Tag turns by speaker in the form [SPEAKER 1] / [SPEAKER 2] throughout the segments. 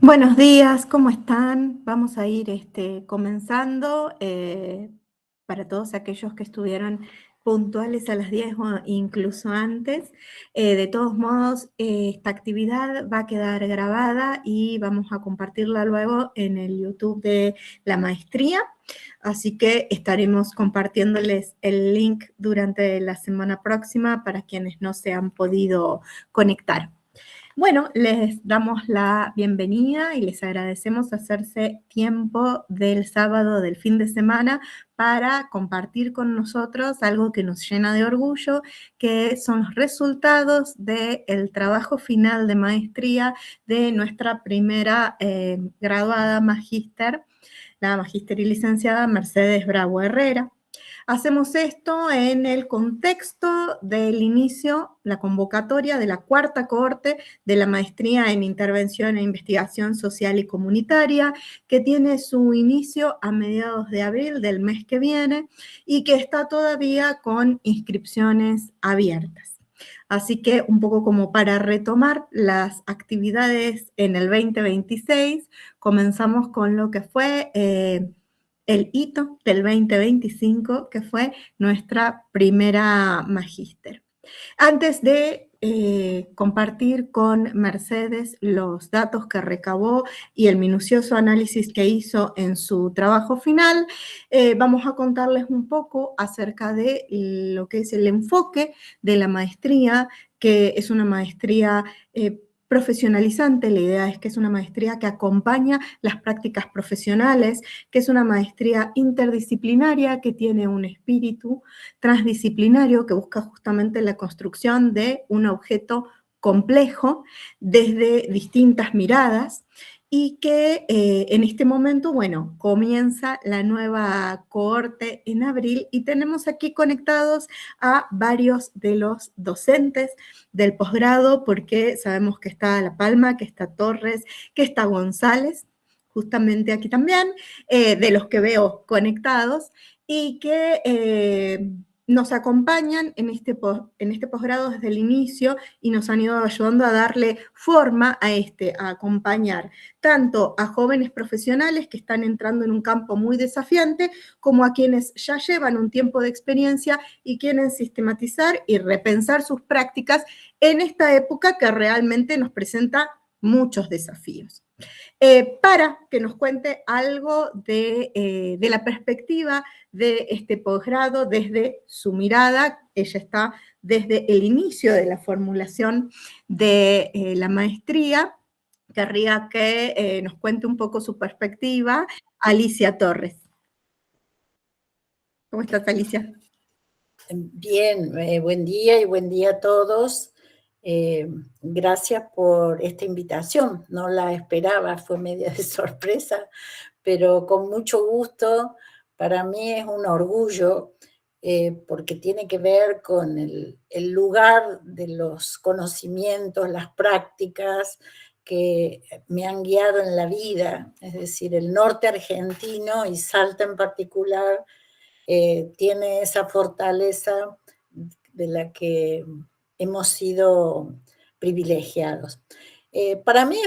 [SPEAKER 1] Buenos días, ¿cómo están? Vamos a ir comenzando. Para todos aquellos que estuvieron puntuales a las 10 o incluso antes. De todos modos, esta actividad va a quedar grabada y vamos a compartirla luego en el YouTube de la maestría. Así que estaremos compartiéndoles el link durante la semana próxima para quienes no se han podido conectar. Bueno, les damos la bienvenida y les agradecemos hacerse tiempo del sábado del fin de semana para compartir con nosotros algo que nos llena de orgullo, que son los resultados del trabajo final de maestría de nuestra primera graduada magíster, la magíster y licenciada Mercedes Bravo Herrera. Hacemos esto en el contexto del inicio, la convocatoria de la cuarta cohorte de la maestría en intervención e investigación social y comunitaria, que tiene su inicio a mediados de abril del mes que viene y que está todavía con inscripciones abiertas. Así que un poco como para retomar las actividades en el 2026, comenzamos con lo que fue el hito del 2025, que fue nuestra primera magíster. Antes de compartir con Mercedes los datos que recabó y el minucioso análisis que hizo en su trabajo final, vamos a contarles un poco acerca de lo que es el enfoque de la maestría, que es una maestría profesionalizante. La idea es que es una maestría que acompaña las prácticas profesionales, que es una maestría interdisciplinaria, que tiene un espíritu transdisciplinario que busca justamente la construcción de un objeto complejo desde distintas miradas y que en este momento, bueno, comienza la nueva cohorte en abril y tenemos aquí conectados a varios de los docentes del posgrado, porque sabemos que está La Palma, que está Torres, que está González, justamente aquí también, de los que veo conectados, y que nos acompañan en este posgrado desde el inicio y nos han ido ayudando a darle forma a acompañar tanto a jóvenes profesionales que están entrando en un campo muy desafiante, como a quienes ya llevan un tiempo de experiencia y quieren sistematizar y repensar sus prácticas en esta época que realmente nos presenta muchos desafíos. Para que nos cuente algo de la perspectiva de este posgrado desde su mirada. Ella está desde el inicio de la formulación de la maestría. Querría que nos cuente un poco su perspectiva Alicia Torres. ¿Cómo estás, Alicia?
[SPEAKER 2] Bien, buen día y buen día a todos. Gracias por esta invitación. No la esperaba, fue media de sorpresa, pero con mucho gusto. Para mí es un orgullo porque tiene que ver con el lugar de los conocimientos, las prácticas que me han guiado en la vida, es decir, el norte argentino y Salta en particular. Tiene esa fortaleza de la que hemos sido privilegiados. Para mí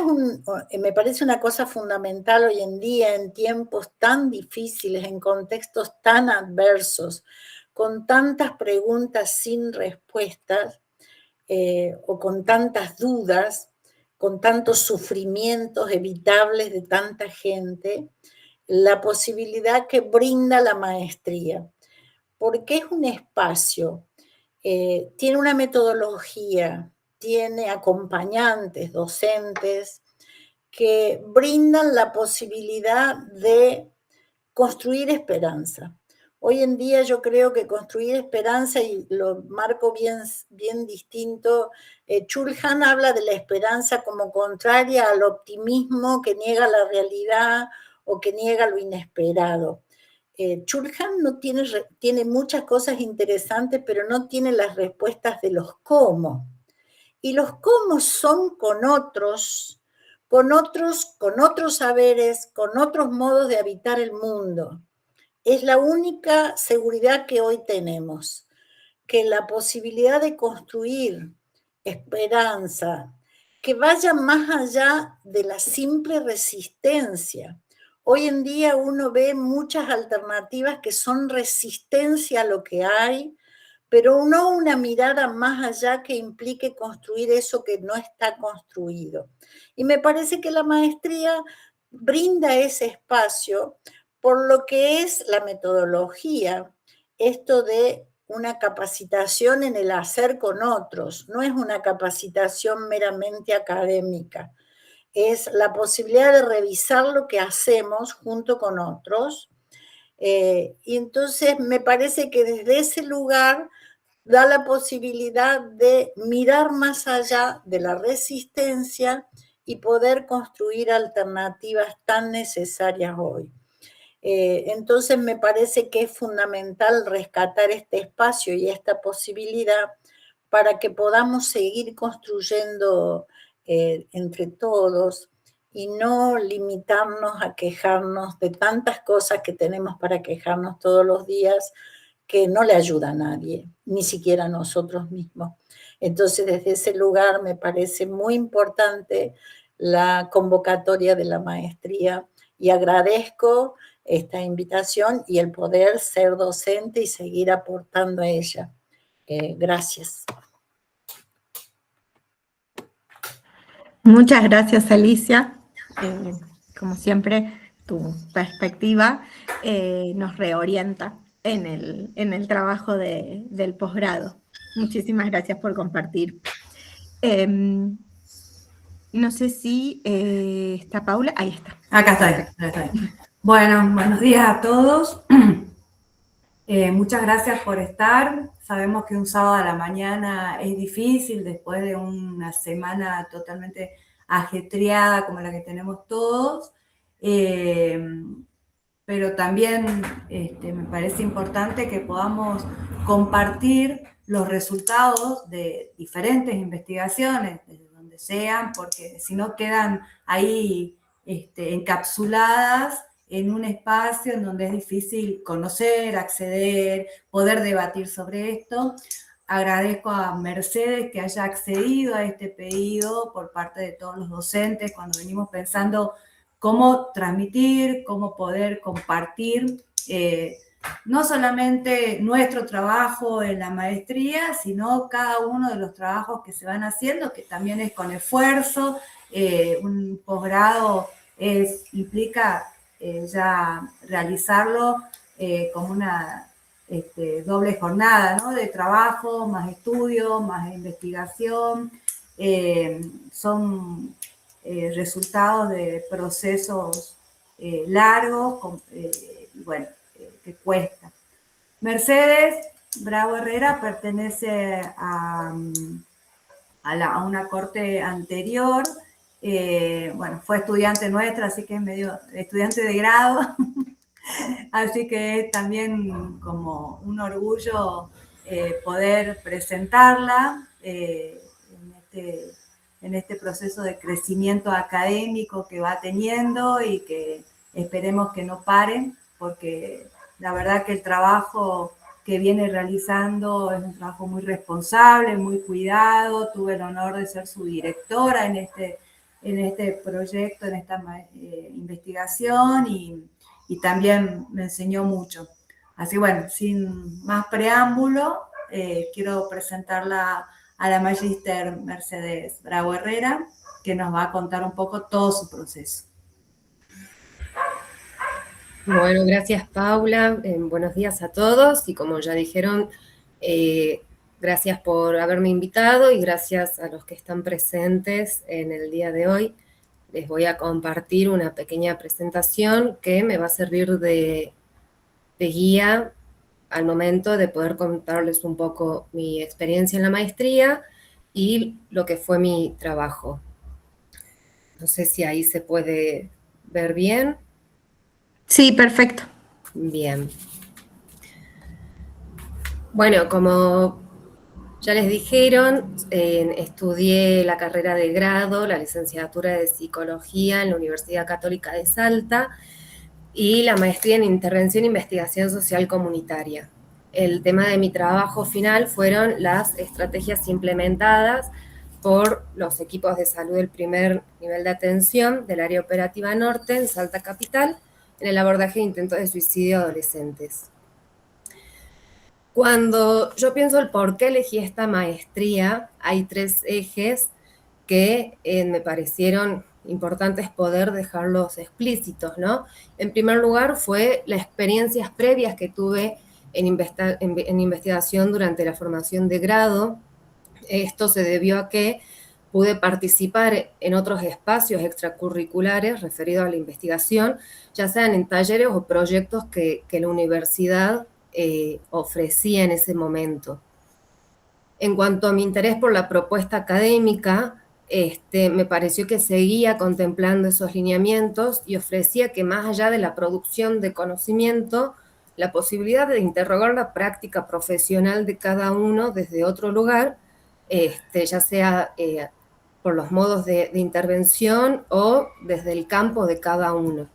[SPEAKER 2] me parece una cosa fundamental hoy en día, en tiempos tan difíciles, en contextos tan adversos, con tantas preguntas sin respuestas o con tantas dudas, con tantos sufrimientos evitables de tanta gente, la posibilidad que brinda la maestría, porque es un espacio, tiene una metodología, tiene acompañantes, docentes, que brindan la posibilidad de construir esperanza. Hoy en día yo creo que construir esperanza, y lo marco bien, bien distinto, Chulhan habla de la esperanza como contraria al optimismo que niega la realidad o que niega lo inesperado. Chulhan no tiene muchas cosas interesantes, pero no tiene las respuestas de los cómo. Y los cómo son con otros saberes, con otros modos de habitar el mundo. Es la única seguridad que hoy tenemos, que la posibilidad de construir esperanza que vaya más allá de la simple resistencia. Hoy en día uno ve muchas alternativas que son resistencia a lo que hay, pero no una mirada más allá que implique construir eso que no está construido. Y me parece que la maestría brinda ese espacio por lo que es la metodología, esto de una capacitación en el hacer con otros, no es una capacitación meramente académica, es la posibilidad de revisar lo que hacemos junto con otros. Y entonces me parece que desde ese lugar da la posibilidad de mirar más allá de la resistencia y poder construir alternativas tan necesarias hoy. Entonces me parece que es fundamental rescatar este espacio y esta posibilidad para que podamos seguir construyendo entre todos y no limitarnos a quejarnos de tantas cosas que tenemos para quejarnos todos los días que no le ayuda a nadie, ni siquiera a nosotros mismos. Entonces, desde ese lugar me parece muy importante la convocatoria de la maestría y agradezco esta invitación y el poder ser docente y seguir aportando a ella. Gracias.
[SPEAKER 1] Muchas gracias, Alicia. Como siempre, tu perspectiva nos reorienta en el trabajo del posgrado. Muchísimas gracias por compartir. No sé si está Paula. Ahí está.
[SPEAKER 3] Acá estoy. Bueno, buenos días a todos. Muchas gracias por estar. Sabemos que un sábado a la mañana es difícil después de una semana totalmente ajetreada como la que tenemos todos, pero también me parece importante que podamos compartir los resultados de diferentes investigaciones, desde donde sean, porque si no quedan ahí encapsuladas en un espacio en donde es difícil conocer, acceder, poder debatir sobre esto. Agradezco a Mercedes que haya accedido a este pedido por parte de todos los docentes cuando venimos pensando cómo transmitir, cómo poder compartir no solamente nuestro trabajo en la maestría, sino cada uno de los trabajos que se van haciendo, que también es con esfuerzo. Un posgrado implica ya realizarlo como una doble jornada, ¿no? De trabajo, más estudio, más investigación. Son resultados de procesos largos, bueno, que cuesta. Mercedes Bravo Herrera pertenece a una corte anterior. Bueno, fue estudiante nuestra, así que es medio estudiante de grado. Así que es también como un orgullo poder presentarla en este proceso de crecimiento académico que va teniendo y que esperemos que no pare, porque la verdad que el trabajo que viene realizando es un trabajo muy responsable, muy cuidado. Tuve el honor de ser su directora en este proyecto, en esta investigación y también me enseñó mucho. Así bueno, sin más preámbulo, quiero presentarla a la magíster Mercedes Bravo Herrera, que nos va a contar un poco todo su proceso.
[SPEAKER 4] Bueno, gracias Paula, buenos días a todos y como ya dijeron, gracias por haberme invitado y gracias a los que están presentes en el día de hoy. Les voy a compartir una pequeña presentación que me va a servir de guía al momento de poder contarles un poco mi experiencia en la maestría y lo que fue mi trabajo. No sé si ahí se puede ver bien.
[SPEAKER 1] Sí, perfecto.
[SPEAKER 4] Bien. Bueno, como ya les dijeron, estudié la carrera de grado, la licenciatura de Psicología en la Universidad Católica de Salta y la maestría en Intervención e Investigación Social Comunitaria. El tema de mi trabajo final fueron las estrategias implementadas por los equipos de salud del primer nivel de atención del área operativa norte en Salta Capital en el abordaje de intentos de suicidio adolescentes. Cuando yo pienso el por qué elegí esta maestría, hay 3 ejes que me parecieron importantes poder dejarlos explícitos, ¿no? En primer lugar, fue las experiencias previas que tuve en investigación durante la formación de grado. Esto se debió a que pude participar en otros espacios extracurriculares referidos a la investigación, ya sean en talleres o proyectos que la universidad ofrecía en ese momento. En cuanto a mi interés por la propuesta académica, me pareció que seguía contemplando esos lineamientos y ofrecía que más allá de la producción de conocimiento, la posibilidad de interrogar la práctica profesional de cada uno desde otro lugar, ya sea por los modos de intervención o desde el campo de cada uno.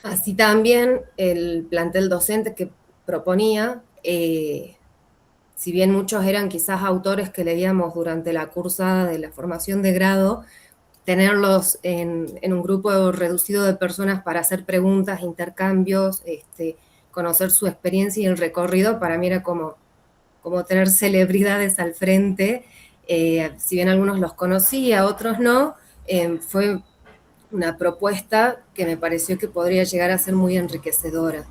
[SPEAKER 4] Así también el plantel docente que proponía, si bien muchos eran quizás autores que leíamos durante la cursada de la formación de grado, tenerlos en un grupo reducido de personas para hacer preguntas, intercambios, conocer su experiencia y el recorrido, para mí era como tener celebridades al frente. Si bien algunos los conocía, otros no, fue una propuesta que me pareció que podría llegar a ser muy enriquecedora.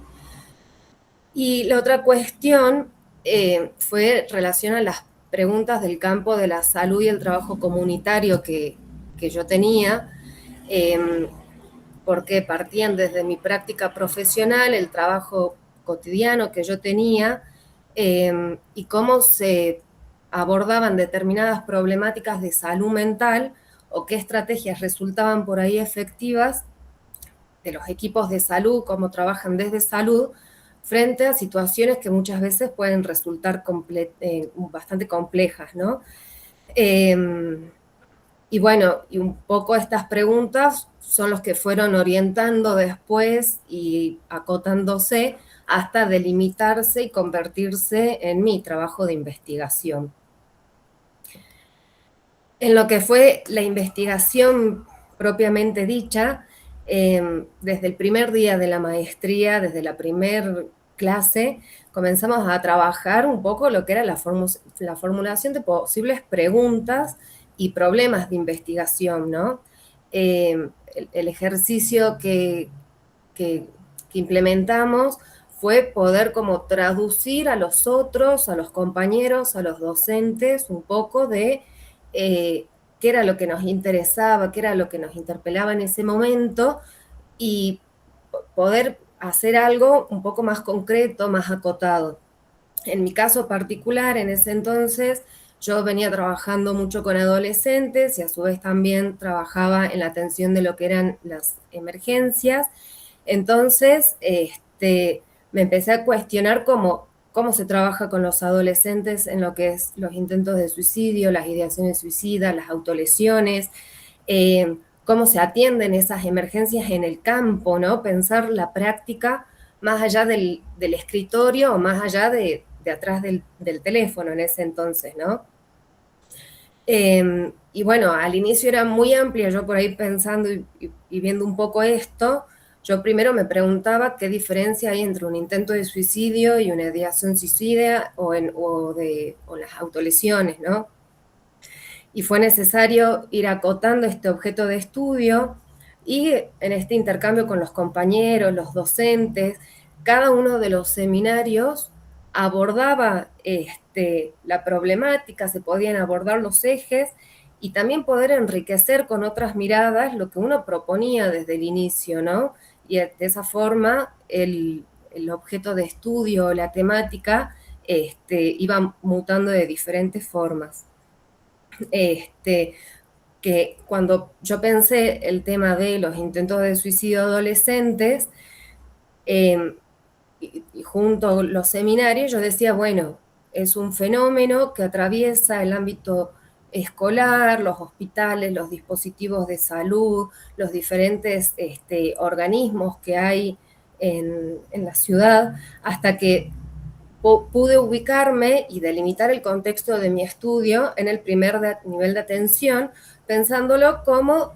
[SPEAKER 4] Y la otra cuestión fue relación a las preguntas del campo de la salud y el trabajo comunitario que yo tenía, porque partían desde mi práctica profesional, el trabajo cotidiano que yo tenía, y cómo se abordaban determinadas problemáticas de salud mental o qué estrategias resultaban por ahí efectivas de los equipos de salud, cómo trabajan desde salud, frente a situaciones que muchas veces pueden resultar bastante complejas, ¿no? Y bueno, y un poco estas preguntas son los que fueron orientando después y acotándose hasta delimitarse y convertirse en mi trabajo de investigación. En lo que fue la investigación propiamente dicha, desde el primer día de la maestría, desde la primer clase, comenzamos a trabajar un poco lo que era la formulación de posibles preguntas y problemas de investigación, ¿no? El ejercicio que implementamos fue poder como traducir a los otros, a los compañeros, a los docentes, un poco de qué era lo que nos interesaba, qué era lo que nos interpelaba en ese momento, y poder hacer algo un poco más concreto, más acotado. En mi caso particular, en ese entonces, yo venía trabajando mucho con adolescentes y a su vez también trabajaba en la atención de lo que eran las emergencias. Entonces, me empecé a cuestionar cómo se trabaja con los adolescentes en lo que es los intentos de suicidio, las ideaciones suicidas, las autolesiones, cómo se atienden esas emergencias en el campo, ¿no? Pensar la práctica más allá del escritorio o más allá de atrás del teléfono en ese entonces, ¿no? Y bueno, al inicio era muy amplia, yo por ahí pensando y viendo un poco esto, yo primero me preguntaba qué diferencia hay entre un intento de suicidio y una ideación suicida o las autolesiones, ¿no? Y fue necesario ir acotando este objeto de estudio y en este intercambio con los compañeros, los docentes, cada uno de los seminarios abordaba la problemática, se podían abordar los ejes y también poder enriquecer con otras miradas lo que uno proponía desde el inicio, ¿no? Y de esa forma el objeto de estudio, la temática, iba mutando de diferentes formas. Que cuando yo pensé el tema de los intentos de suicidio adolescentes, y junto a los seminarios, yo decía, bueno, es un fenómeno que atraviesa el ámbito escolar, los hospitales, los dispositivos de salud, los diferentes organismos que hay en la ciudad, hasta que pude ubicarme y delimitar el contexto de mi estudio en el primer nivel de atención, pensándolo como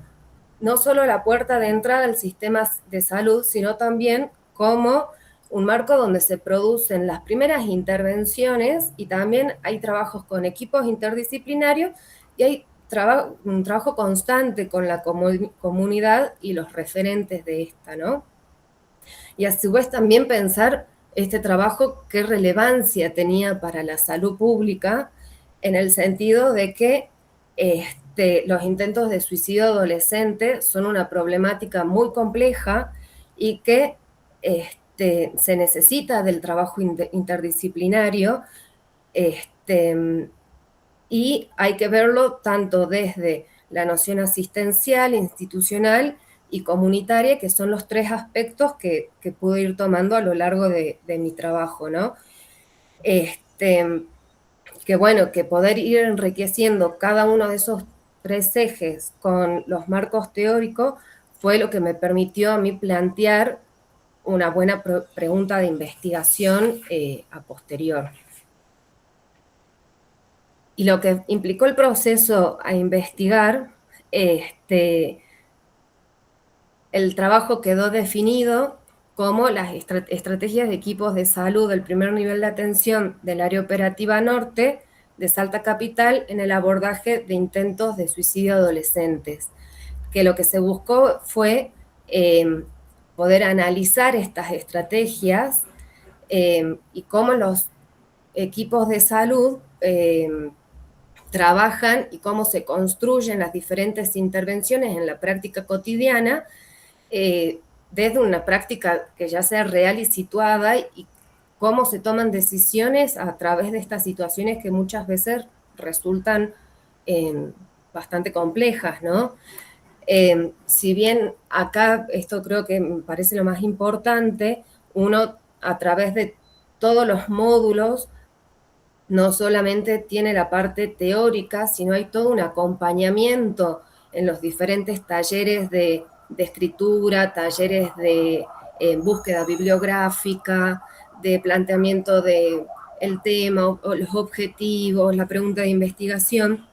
[SPEAKER 4] no solo la puerta de entrada al sistema de salud, sino también como un marco donde se producen las primeras intervenciones y también hay trabajos con equipos interdisciplinarios y hay un trabajo constante con la comunidad y los referentes de esta, ¿no? Y a su vez también pensar este trabajo qué relevancia tenía para la salud pública en el sentido de que los intentos de suicidio adolescente son una problemática muy compleja y que se necesita del trabajo interdisciplinario y hay que verlo tanto desde la noción asistencial, institucional y comunitaria, que son los tres aspectos que pude ir tomando a lo largo de mi trabajo, ¿no? Que bueno, que poder ir enriqueciendo cada uno de esos tres ejes con los marcos teóricos fue lo que me permitió a mí plantear una buena pregunta de investigación a posterior. Y lo que implicó el proceso a investigar, el trabajo quedó definido como las estrategias de equipos de salud del primer nivel de atención del área operativa norte de Salta Capital en el abordaje de intentos de suicidio adolescentes, que lo que se buscó fue poder analizar estas estrategias y cómo los equipos de salud trabajan y cómo se construyen las diferentes intervenciones en la práctica cotidiana desde una práctica que ya sea real y situada y cómo se toman decisiones a través de estas situaciones que muchas veces resultan bastante complejas, ¿no? Si bien acá, esto creo que me parece lo más importante, uno a través de todos los módulos no solamente tiene la parte teórica, sino hay todo un acompañamiento en los diferentes talleres de escritura, talleres de búsqueda bibliográfica, de planteamiento del tema, o los objetivos, la pregunta de investigación.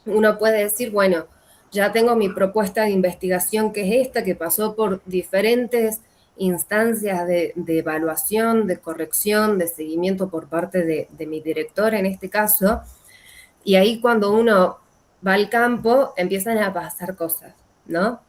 [SPEAKER 4] Uno puede decir, bueno, ya tengo mi propuesta de investigación que es esta, que pasó por diferentes instancias de evaluación, de corrección, de seguimiento por parte de mi director en este caso, y ahí cuando uno va al campo empiezan a pasar cosas, ¿no?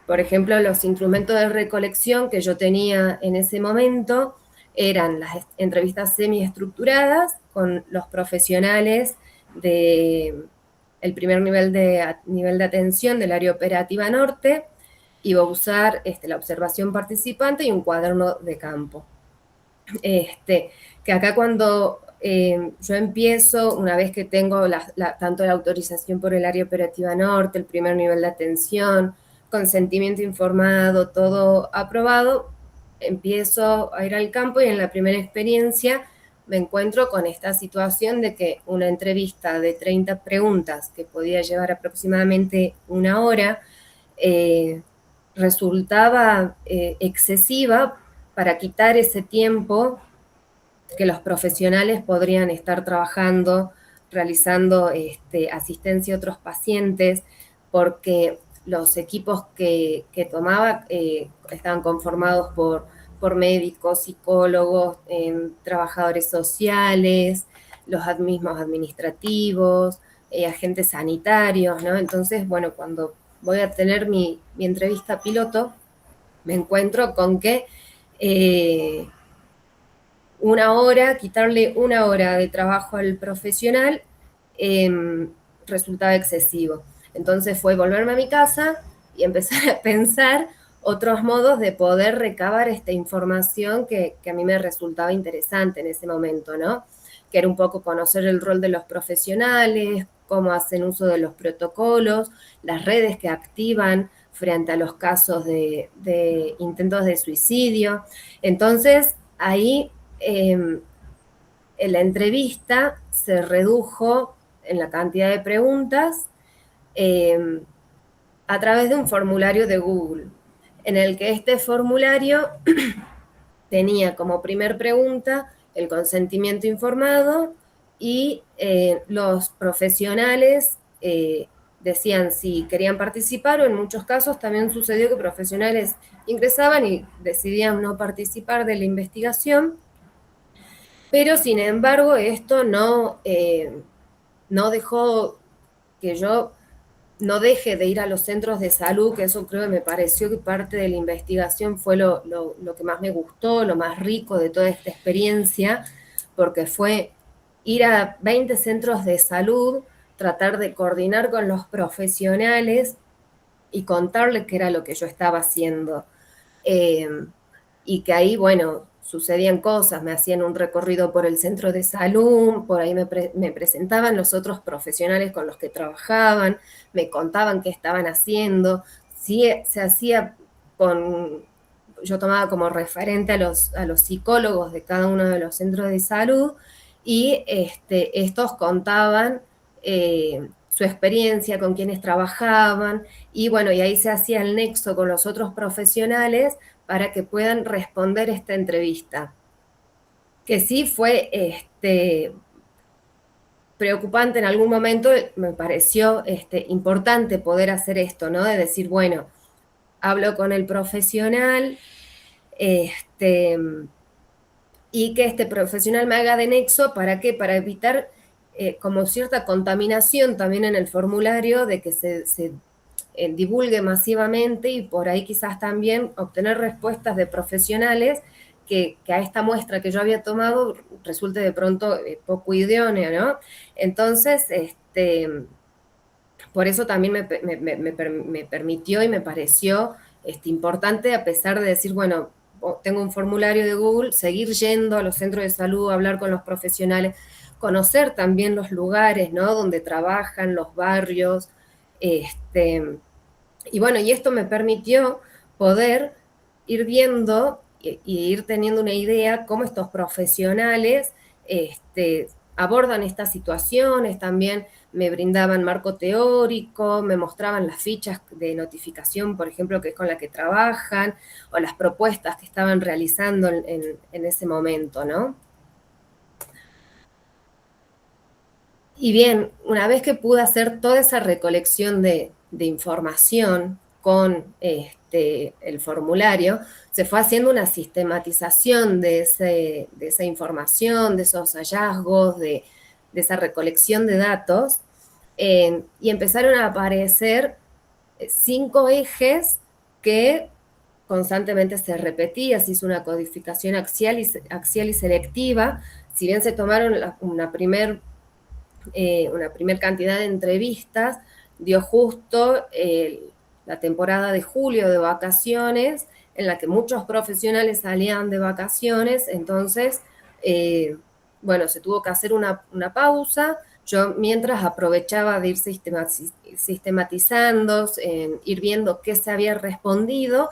[SPEAKER 4] Por ejemplo, los instrumentos de recolección que yo tenía en ese momento eran las entrevistas semiestructuradas con los profesionales del primer nivel de atención del área operativa norte. Iba a usar la observación participante y un cuaderno de campo. Que acá cuando yo empiezo, una vez que tengo tanto la autorización por el área operativa norte, el primer nivel de atención, consentimiento informado, todo aprobado, empiezo a ir al campo y en la primera experiencia me encuentro con esta situación de que una entrevista de 30 preguntas que podía llevar aproximadamente una hora, resultaba excesiva para quitar ese tiempo que los profesionales podrían estar trabajando, realizando asistencia a otros pacientes, porque los equipos que tomaba estaban conformados por médicos, psicólogos, trabajadores sociales, los mismos administrativos, agentes sanitarios, ¿no? Entonces, bueno, cuando voy a tener mi entrevista piloto, me encuentro con que quitarle una hora de trabajo al profesional resultaba excesivo. Entonces fue volverme a mi casa y empezar a pensar otros modos de poder recabar esta información que a mí me resultaba interesante en ese momento, ¿no? Que era un poco conocer el rol de los profesionales, cómo hacen uso de los protocolos, las redes que activan frente a los casos de intentos de suicidio. Entonces, ahí en la entrevista se redujo en la cantidad de preguntas a través de un formulario de Google, en el que este formulario tenía como primer pregunta el consentimiento informado y los profesionales decían si querían participar, o en muchos casos también sucedió que profesionales ingresaban y decidían no participar de la investigación, pero sin embargo esto no dejó que yo no deje de ir a los centros de salud, que eso creo que me pareció que parte de la investigación fue lo que más me gustó, lo más rico de toda esta experiencia, porque fue ir a 20 centros de salud, tratar de coordinar con los profesionales y contarles qué era lo que yo estaba haciendo. Y que ahí, bueno, sucedían cosas, me hacían un recorrido por el centro de salud, por ahí me presentaban los otros profesionales con los que trabajaban, me contaban qué estaban haciendo, sí, se hacía yo tomaba como referente a los psicólogos de cada uno de los centros de salud, y estos contaban su experiencia, con quienes trabajaban, y bueno, y ahí se hacía el nexo con los otros profesionales para que puedan responder esta entrevista. Que sí fue preocupante en algún momento, me pareció importante poder hacer esto, ¿no? De decir, bueno, hablo con el profesional, y que este profesional me haga de nexo, ¿para qué? Para evitar como cierta contaminación también en el formulario, de que se divulgue masivamente, y por ahí quizás también obtener respuestas de profesionales que a esta muestra que yo había tomado resulte de pronto poco idónea, ¿no? Entonces, por eso también me permitió y me pareció importante, a pesar de decir, bueno, tengo un formulario de Google, seguir yendo a los centros de salud, hablar con los profesionales, conocer también los lugares, ¿no? Donde trabajan, los barrios, y bueno, y esto me permitió poder ir viendo y ir teniendo una idea cómo estos profesionales abordan estas situaciones. También me brindaban marco teórico, me mostraban las fichas de notificación, por ejemplo, que es con la que trabajan, o las propuestas que estaban realizando en ese momento, ¿no? Y bien, una vez que pude hacer toda esa recolección de información con el formulario, se fue haciendo una sistematización de esa información, de esos hallazgos, de esa recolección de datos, y empezaron a aparecer 5 ejes que constantemente se repetía, se hizo una codificación axial y selectiva. Si bien se tomaron una primer cantidad de entrevistas, dio justo la temporada de julio de vacaciones, en la que muchos profesionales salían de vacaciones. Entonces, bueno, se tuvo que hacer una pausa. Yo mientras aprovechaba de ir sistematizando, ir viendo qué se había respondido.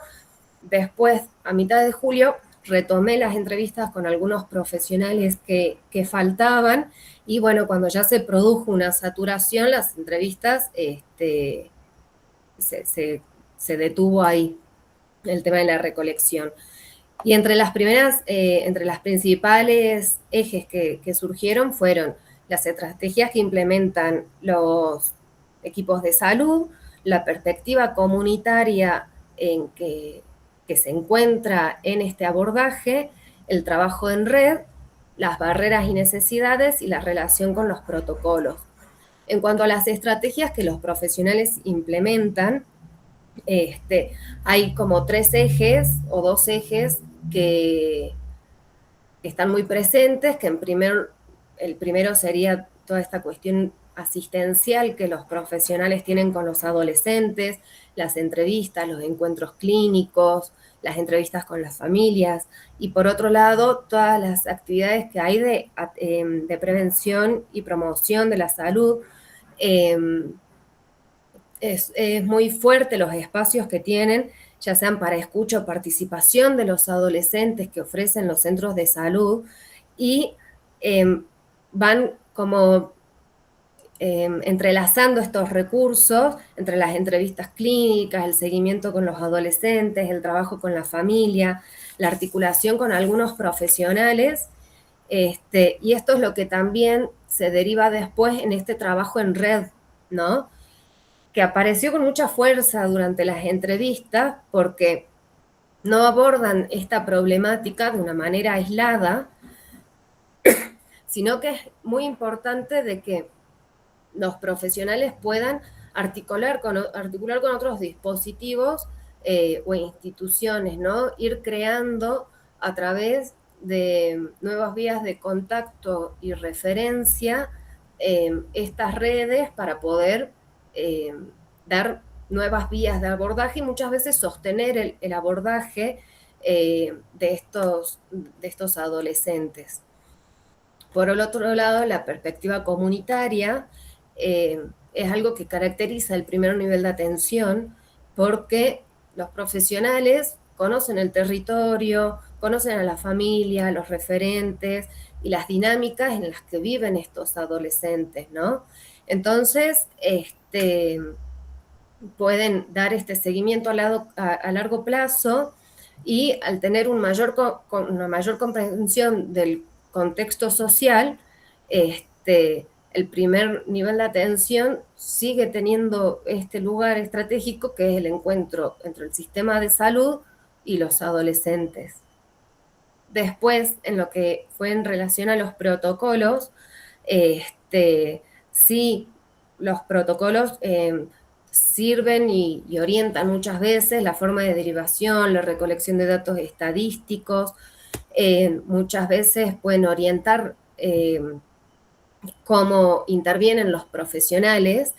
[SPEAKER 4] Después, a mitad de julio, retomé las entrevistas con algunos profesionales que faltaban, y bueno, cuando ya se produjo una saturación, las entrevistas se detuvo ahí el tema de la recolección. Y entre las principales ejes que surgieron fueron las estrategias que implementan los equipos de salud, la perspectiva comunitaria que se encuentra en este abordaje, el trabajo en red, las barreras y necesidades, y la relación con los protocolos. En cuanto a las estrategias que los profesionales implementan, hay como 3 ejes o 2 ejes que están muy presentes, que el primero sería toda esta cuestión asistencial que los profesionales tienen con los adolescentes, las entrevistas, los encuentros clínicos, las entrevistas con las familias, y por otro lado, todas las actividades que hay de prevención y promoción de la salud. Es muy fuerte los espacios que tienen, ya sean para escucha o participación de los adolescentes que ofrecen los centros de salud, y van como entrelazando estos recursos entre las entrevistas clínicas, el seguimiento con los adolescentes, el trabajo con la familia, la articulación con algunos profesionales, y esto es lo que también se deriva después en este trabajo en red, ¿no? Que apareció con mucha fuerza durante las entrevistas porque no abordan esta problemática de una manera aislada, sino que es muy importante de que los profesionales puedan articular con otros dispositivos o instituciones, ¿no? Ir creando a través de nuevas vías de contacto y referencia estas redes para poder dar nuevas vías de abordaje y muchas veces sostener el abordaje de estos adolescentes. Por el otro lado, la perspectiva comunitaria es algo que caracteriza el primer nivel de atención porque los profesionales conocen el territorio, conocen a la familia, a los referentes y las dinámicas en las que viven estos adolescentes, ¿no? Entonces, pueden dar este seguimiento a largo plazo y al tener una mayor comprensión del contexto social, el primer nivel de atención sigue teniendo este lugar estratégico que es el encuentro entre el sistema de salud y los adolescentes. Después, en lo que fue en relación a los protocolos, sí, los protocolos sirven y orientan muchas veces la forma de derivación, la recolección de datos estadísticos, muchas veces pueden orientar cómo intervienen los profesionales,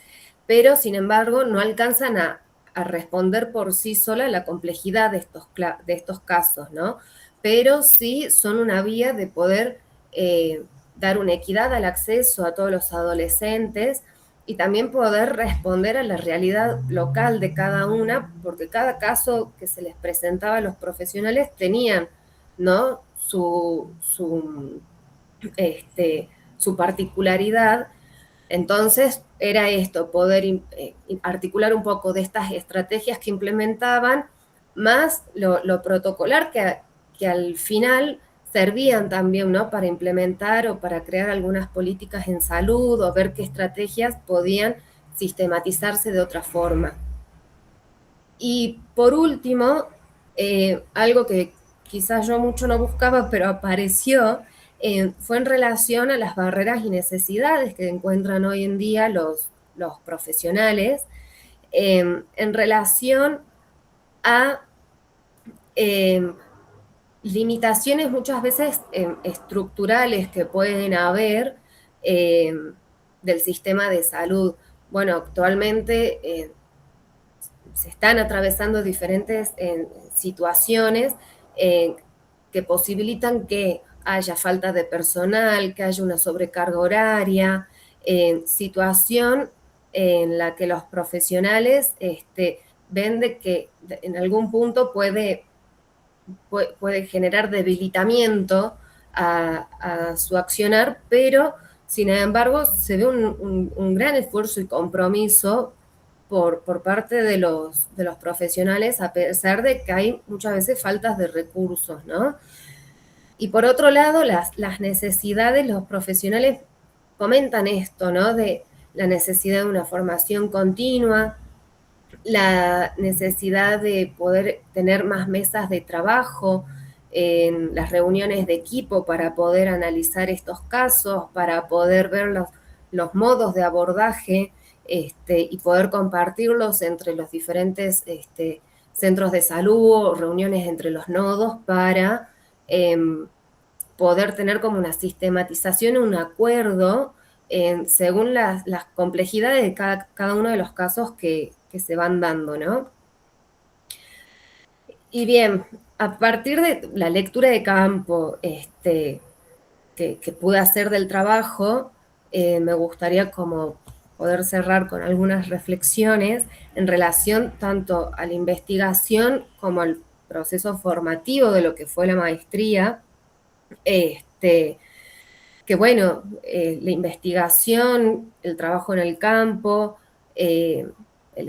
[SPEAKER 4] pero sin embargo no alcanzan a responder por sí sola la complejidad de estos casos, ¿no? Pero sí son una vía de poder dar una equidad al acceso a todos los adolescentes y también poder responder a la realidad local de cada una, porque cada caso que se les presentaba a los profesionales tenían, ¿no? su particularidad. Entonces era esto, poder articular un poco de estas estrategias que implementaban, más lo protocolar que al final servían también, ¿no? Para implementar o para crear algunas políticas en salud o ver qué estrategias podían sistematizarse de otra forma. Y por último, algo que quizás yo mucho no buscaba, pero apareció, fue en relación a las barreras y necesidades que encuentran hoy en día los profesionales en relación a limitaciones muchas veces estructurales que pueden haber del sistema de salud. Bueno, actualmente se están atravesando diferentes situaciones que posibilitan que haya falta de personal, que haya una sobrecarga horaria, situación en la que los profesionales ven de que en algún punto puede generar debilitamiento a su accionar, pero sin embargo se ve un gran esfuerzo y compromiso por parte de los profesionales, a pesar de que hay muchas veces faltas de recursos, ¿no? Y por otro lado, las necesidades, los profesionales comentan esto, ¿no? De la necesidad de una formación continua, la necesidad de poder tener más mesas de trabajo, en las reuniones de equipo para poder analizar estos casos, para poder ver los modos de abordaje y poder compartirlos entre los diferentes centros de salud o reuniones entre los nodos para poder tener como una sistematización, un acuerdo según las complejidades de cada uno de los casos que se van dando, ¿no? Y bien, a partir de la lectura de campo que pude hacer del trabajo, me gustaría como poder cerrar con algunas reflexiones en relación tanto a la investigación como al proceso formativo de lo que fue la maestría, que que bueno, la investigación, el trabajo en el campo, el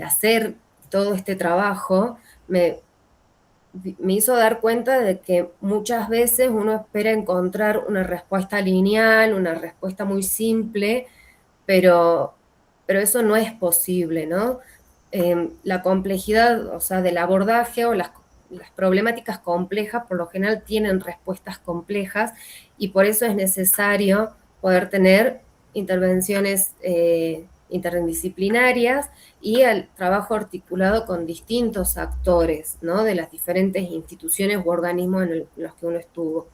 [SPEAKER 4] hacer todo este trabajo, me hizo dar cuenta de que muchas veces uno espera encontrar una respuesta lineal, una respuesta muy simple, pero eso no es posible, ¿no? La complejidad, o sea, del abordaje o las problemáticas complejas por lo general tienen respuestas complejas y por eso es necesario poder tener intervenciones interdisciplinarias y el trabajo articulado con distintos actores, ¿no? De las diferentes instituciones u organismos en los que uno estuvo.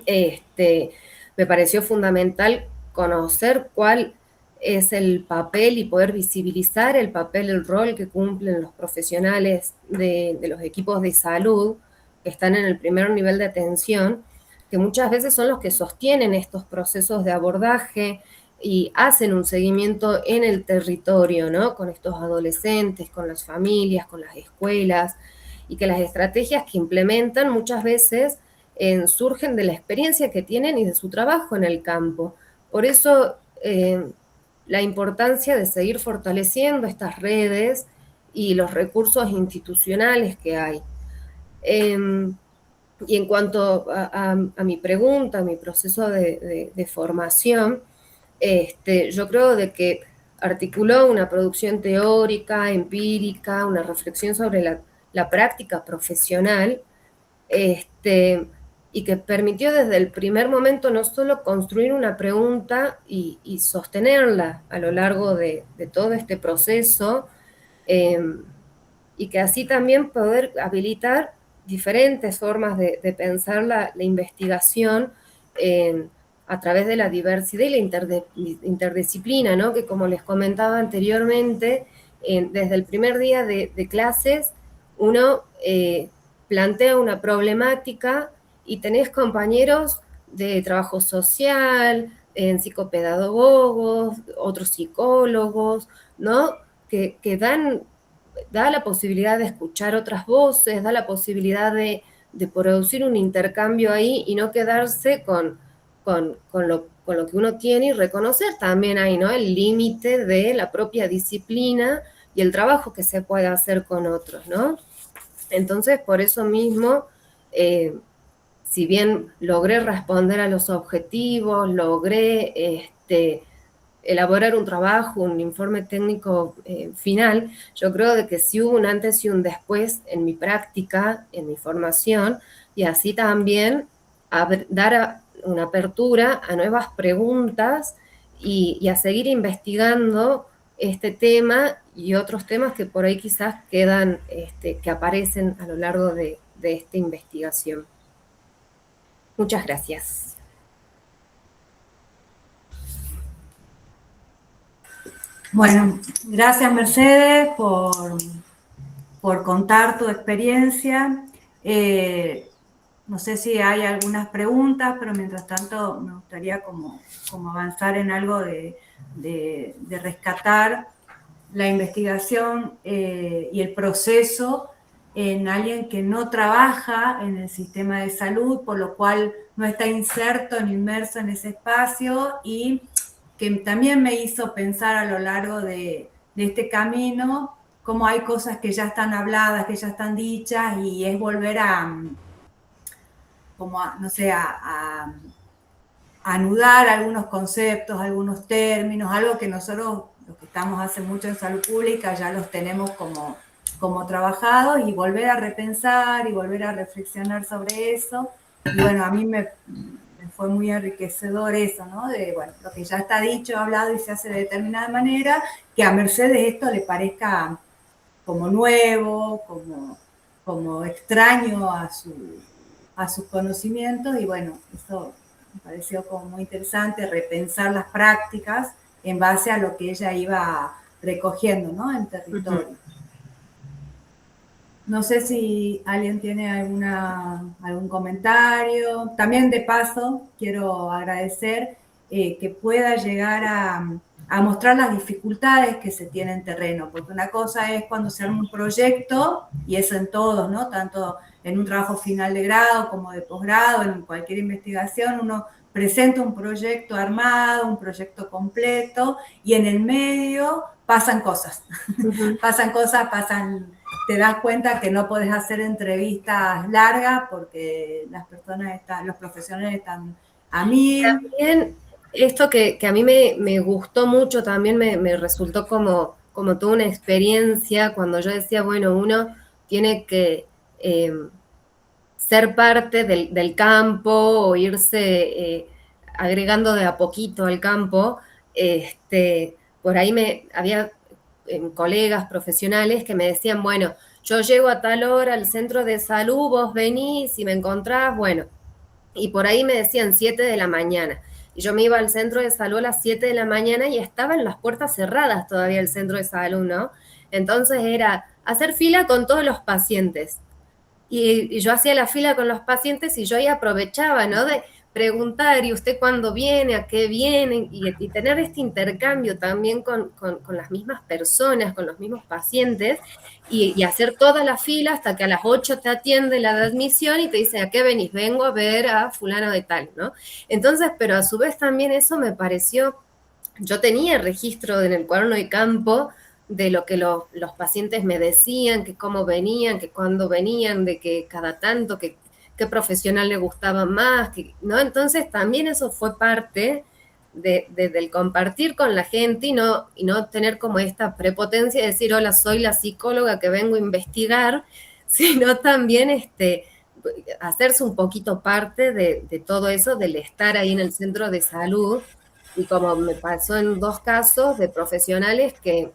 [SPEAKER 4] Me pareció fundamental conocer cuál es el papel y poder visibilizar el papel, el rol que cumplen los profesionales de los equipos de salud que están en el primer nivel de atención, que muchas veces son los que sostienen estos procesos de abordaje y hacen un seguimiento en el territorio, ¿no? Con estos adolescentes, con las familias, con las escuelas, y que las estrategias que implementan muchas veces surgen de la experiencia que tienen y de su trabajo en el campo. Por eso la importancia de seguir fortaleciendo estas redes y los recursos institucionales que hay. Y en cuanto a mi pregunta, a mi proceso de formación, yo creo de que articuló una producción teórica, empírica, una reflexión sobre la práctica profesional, y que permitió desde el primer momento no solo construir una pregunta y sostenerla a lo largo de todo este proceso, y que así también poder habilitar diferentes formas de pensar la investigación a través de la diversidad y la interdisciplina, ¿no? Que como les comentaba anteriormente, desde el primer día de clases, uno plantea una problemática y tenés compañeros de trabajo social, en psicopedagogos, otros psicólogos, ¿no? Que da la posibilidad de escuchar otras voces, da la posibilidad de producir un intercambio ahí y no quedarse con lo que uno tiene y reconocer también ahí, ¿no? El límite de la propia disciplina y el trabajo que se puede hacer con otros, ¿no? Entonces, por eso mismo, si bien logré responder a los objetivos, logré elaborar un trabajo, un informe técnico final, yo creo de que sí hubo un antes y un después en mi práctica, en mi formación, y así también dar una apertura a nuevas preguntas y a seguir investigando este tema y otros temas que por ahí quizás quedan, que aparecen a lo largo de esta investigación. Muchas gracias.
[SPEAKER 3] Bueno, gracias Mercedes por contar tu experiencia. No sé si hay algunas preguntas, pero mientras tanto me gustaría como avanzar en algo de rescatar la investigación y el proceso en alguien que no trabaja en el sistema de salud, por lo cual no está inserto ni inmerso en ese espacio, y que también me hizo pensar a lo largo de este camino cómo hay cosas que ya están habladas, que ya están dichas, y es volver no sé, a anudar algunos conceptos, algunos términos, algo que nosotros, los que estamos hace mucho en salud pública, ya los tenemos como trabajados, y volver a repensar y volver a reflexionar sobre eso. Y bueno, a mí me fue muy enriquecedor eso, ¿no? De, bueno, lo que ya está dicho, hablado y se hace de determinada manera, que a Mercedes esto le parezca como nuevo, como extraño a sus conocimientos, y bueno, eso me pareció como muy interesante, repensar las prácticas en base a lo que ella iba recogiendo, ¿no? En territorio. No sé si alguien tiene algún comentario. También de paso quiero agradecer que pueda llegar a a mostrar las dificultades que se tienen en terreno, porque una cosa es cuando se arma un proyecto, y eso en todos, ¿no? Tanto en un trabajo final de grado como de posgrado, en cualquier investigación, uno presenta un proyecto armado, un proyecto completo, y en el medio pasan cosas. Pasan cosas, te das cuenta que no podés hacer entrevistas largas porque las personas los profesionales están a mil.
[SPEAKER 4] También esto que a mí me gustó mucho, también me resultó como toda una experiencia cuando yo decía, bueno, uno tiene que ser parte del campo o irse agregando de a poquito al campo. Por ahí había colegas profesionales que me decían, bueno, yo llego a tal hora al centro de salud, vos venís y me encontrás, bueno, y por ahí me decían 7 de la mañana. Y yo me iba al centro de salud a las 7 de la mañana y estaban las puertas cerradas todavía el centro de salud, ¿no? Entonces era hacer fila con todos los pacientes. Y yo hacía la fila con los pacientes y yo ahí aprovechaba, ¿no? De preguntar, ¿y usted cuándo viene? ¿A qué viene? Y tener este intercambio también con las mismas personas, con los mismos pacientes, y hacer toda la fila hasta que a las 8 te atiende la de admisión y te dice, ¿a qué venís? Vengo a ver a fulano de tal, ¿no? Entonces, pero a su vez también eso me pareció, yo tenía registro en el cuaderno de campo de lo que los pacientes me decían, que cómo venían, que cuándo venían, de que cada tanto, que qué profesional le gustaba más, ¿no? Entonces también eso fue parte del compartir con la gente y no tener como esta prepotencia de decir, hola, soy la psicóloga que vengo a investigar, sino también hacerse un poquito parte de todo eso, del estar ahí en el centro de salud. Y como me pasó en 2 casos de profesionales que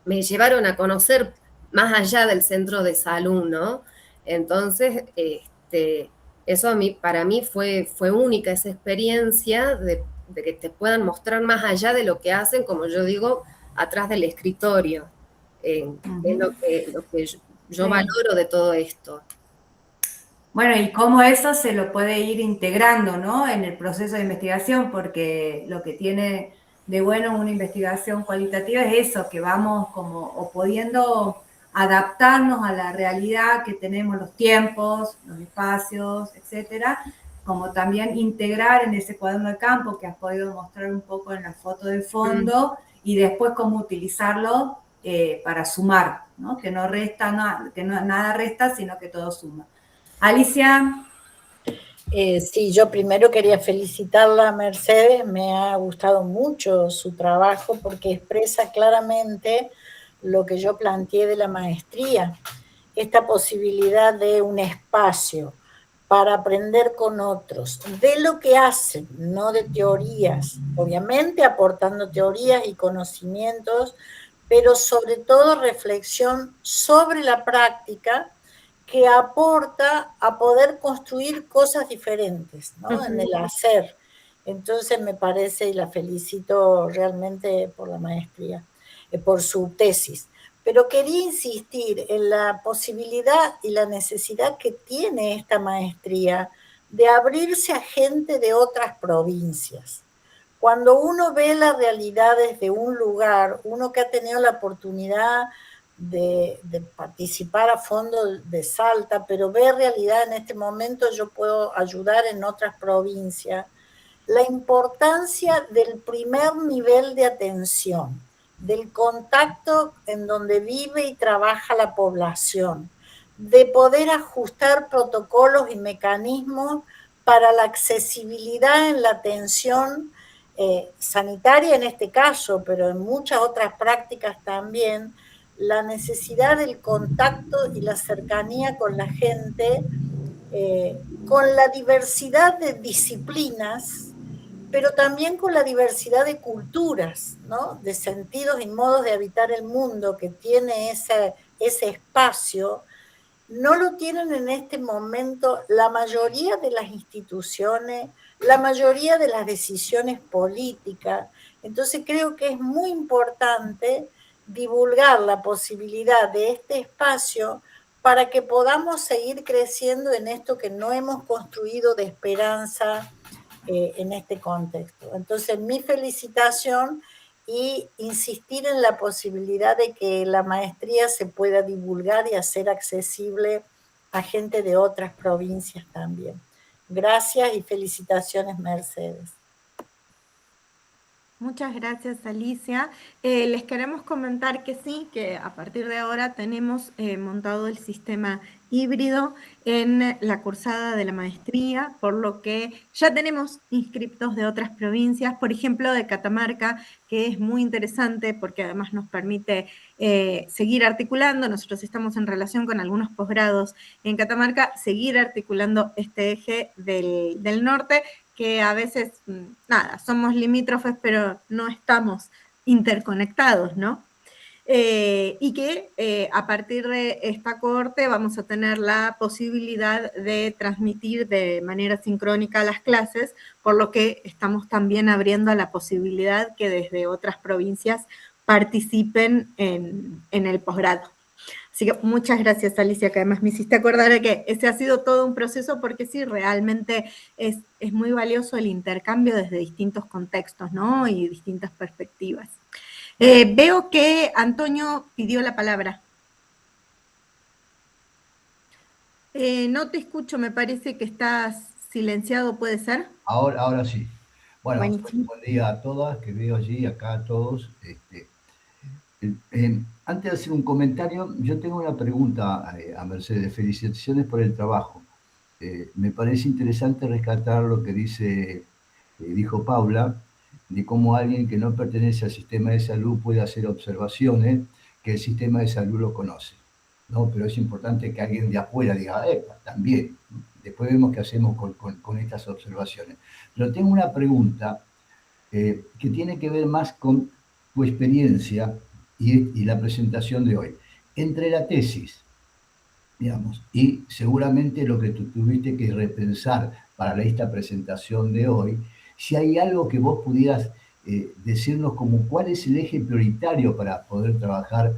[SPEAKER 4] me llevaron a conocer más allá del centro de salud, ¿no? Entonces, eso para mí fue única, esa experiencia de que te puedan mostrar más allá de lo que hacen, como yo digo, atrás del escritorio. Es lo que yo valoro de todo esto.
[SPEAKER 3] Bueno, y cómo eso se lo puede ir integrando, ¿no? En el proceso de investigación, porque lo que tiene de bueno una investigación cualitativa es eso, que vamos como o pudiendo adaptarnos a la realidad que tenemos, los tiempos, los espacios, etcétera, como también integrar en ese cuaderno de campo que has podido mostrar un poco en la foto de fondo y después cómo utilizarlo para sumar, ¿no? Que no resta nada, que nada resta, sino que todo suma. Alicia.
[SPEAKER 2] Sí, yo primero quería felicitarla a Mercedes, me ha gustado mucho su trabajo porque expresa claramente lo que yo planteé de la maestría, esta posibilidad de un espacio para aprender con otros, de lo que hacen, no de teorías, obviamente aportando teorías y conocimientos, pero sobre todo reflexión sobre la práctica que aporta a poder construir cosas diferentes, ¿no? En el hacer. Entonces me parece, y la felicito realmente por la maestría, por su tesis. Pero quería insistir en la posibilidad y la necesidad que tiene esta maestría de abrirse a gente de otras provincias. Cuando uno ve las realidades de un lugar, uno que ha tenido la oportunidad de participar a fondo de Salta, pero ver realidad en este momento, yo puedo ayudar en otras provincias, la importancia del primer nivel de atención, del contacto en donde vive y trabaja la población, de poder ajustar protocolos y mecanismos para la accesibilidad en la atención sanitaria en este caso, pero en muchas otras prácticas también, la necesidad del contacto y la cercanía con la gente, con la diversidad de disciplinas, pero también con la diversidad de culturas, ¿no? De sentidos y modos de habitar el mundo que tiene ese espacio, no lo tienen en este momento la mayoría de las instituciones, la mayoría de las decisiones políticas. Entonces creo que es muy importante divulgar la posibilidad de este espacio para que podamos seguir creciendo en esto que no hemos construido de esperanza en este contexto. Entonces mi felicitación y insistir en la posibilidad de que la maestría se pueda divulgar y hacer accesible a gente de otras provincias también. Gracias y felicitaciones, Mercedes.
[SPEAKER 1] Muchas gracias, Alicia. Les queremos comentar que sí, que a partir de ahora tenemos montado el sistema híbrido en la cursada de la maestría, por lo que ya tenemos inscriptos de otras provincias, por ejemplo, de Catamarca, que es muy interesante porque además nos permite seguir articulando. Nosotros estamos en relación con algunos posgrados en Catamarca, seguir articulando este eje del norte, que a veces, nada, somos limítrofes, pero no estamos interconectados, ¿no? Y que a partir de esta cohorte vamos a tener la posibilidad de transmitir de manera sincrónica las clases, por lo que estamos también abriendo a la posibilidad que desde otras provincias participen en el posgrado. Así que muchas gracias, Alicia, que además me hiciste acordar de que ese ha sido todo un proceso, porque sí, realmente es muy valioso el intercambio desde distintos contextos, ¿no? Y distintas perspectivas. Veo que Antonio pidió la palabra. No te escucho, me parece que estás silenciado, ¿puede ser?
[SPEAKER 5] Ahora sí. Bueno,
[SPEAKER 1] Buenísimo.
[SPEAKER 5] buen día a todas, que veo allí, acá a todos. Antes de hacer un comentario, yo tengo una pregunta a Mercedes. Felicitaciones por el trabajo. Me parece interesante rescatar lo que dijo Paula, de cómo alguien que no pertenece al sistema de salud puede hacer observaciones que el sistema de salud lo conoce, ¿no? Pero es importante que alguien de afuera diga, también. Después vemos qué hacemos con estas observaciones. Pero tengo una pregunta que tiene que ver más con tu experiencia y la presentación de hoy. Entre la tesis, digamos, y seguramente lo que tú tuviste que repensar para esta presentación de hoy, si hay algo que vos pudieras decirnos como cuál es el eje prioritario para poder trabajar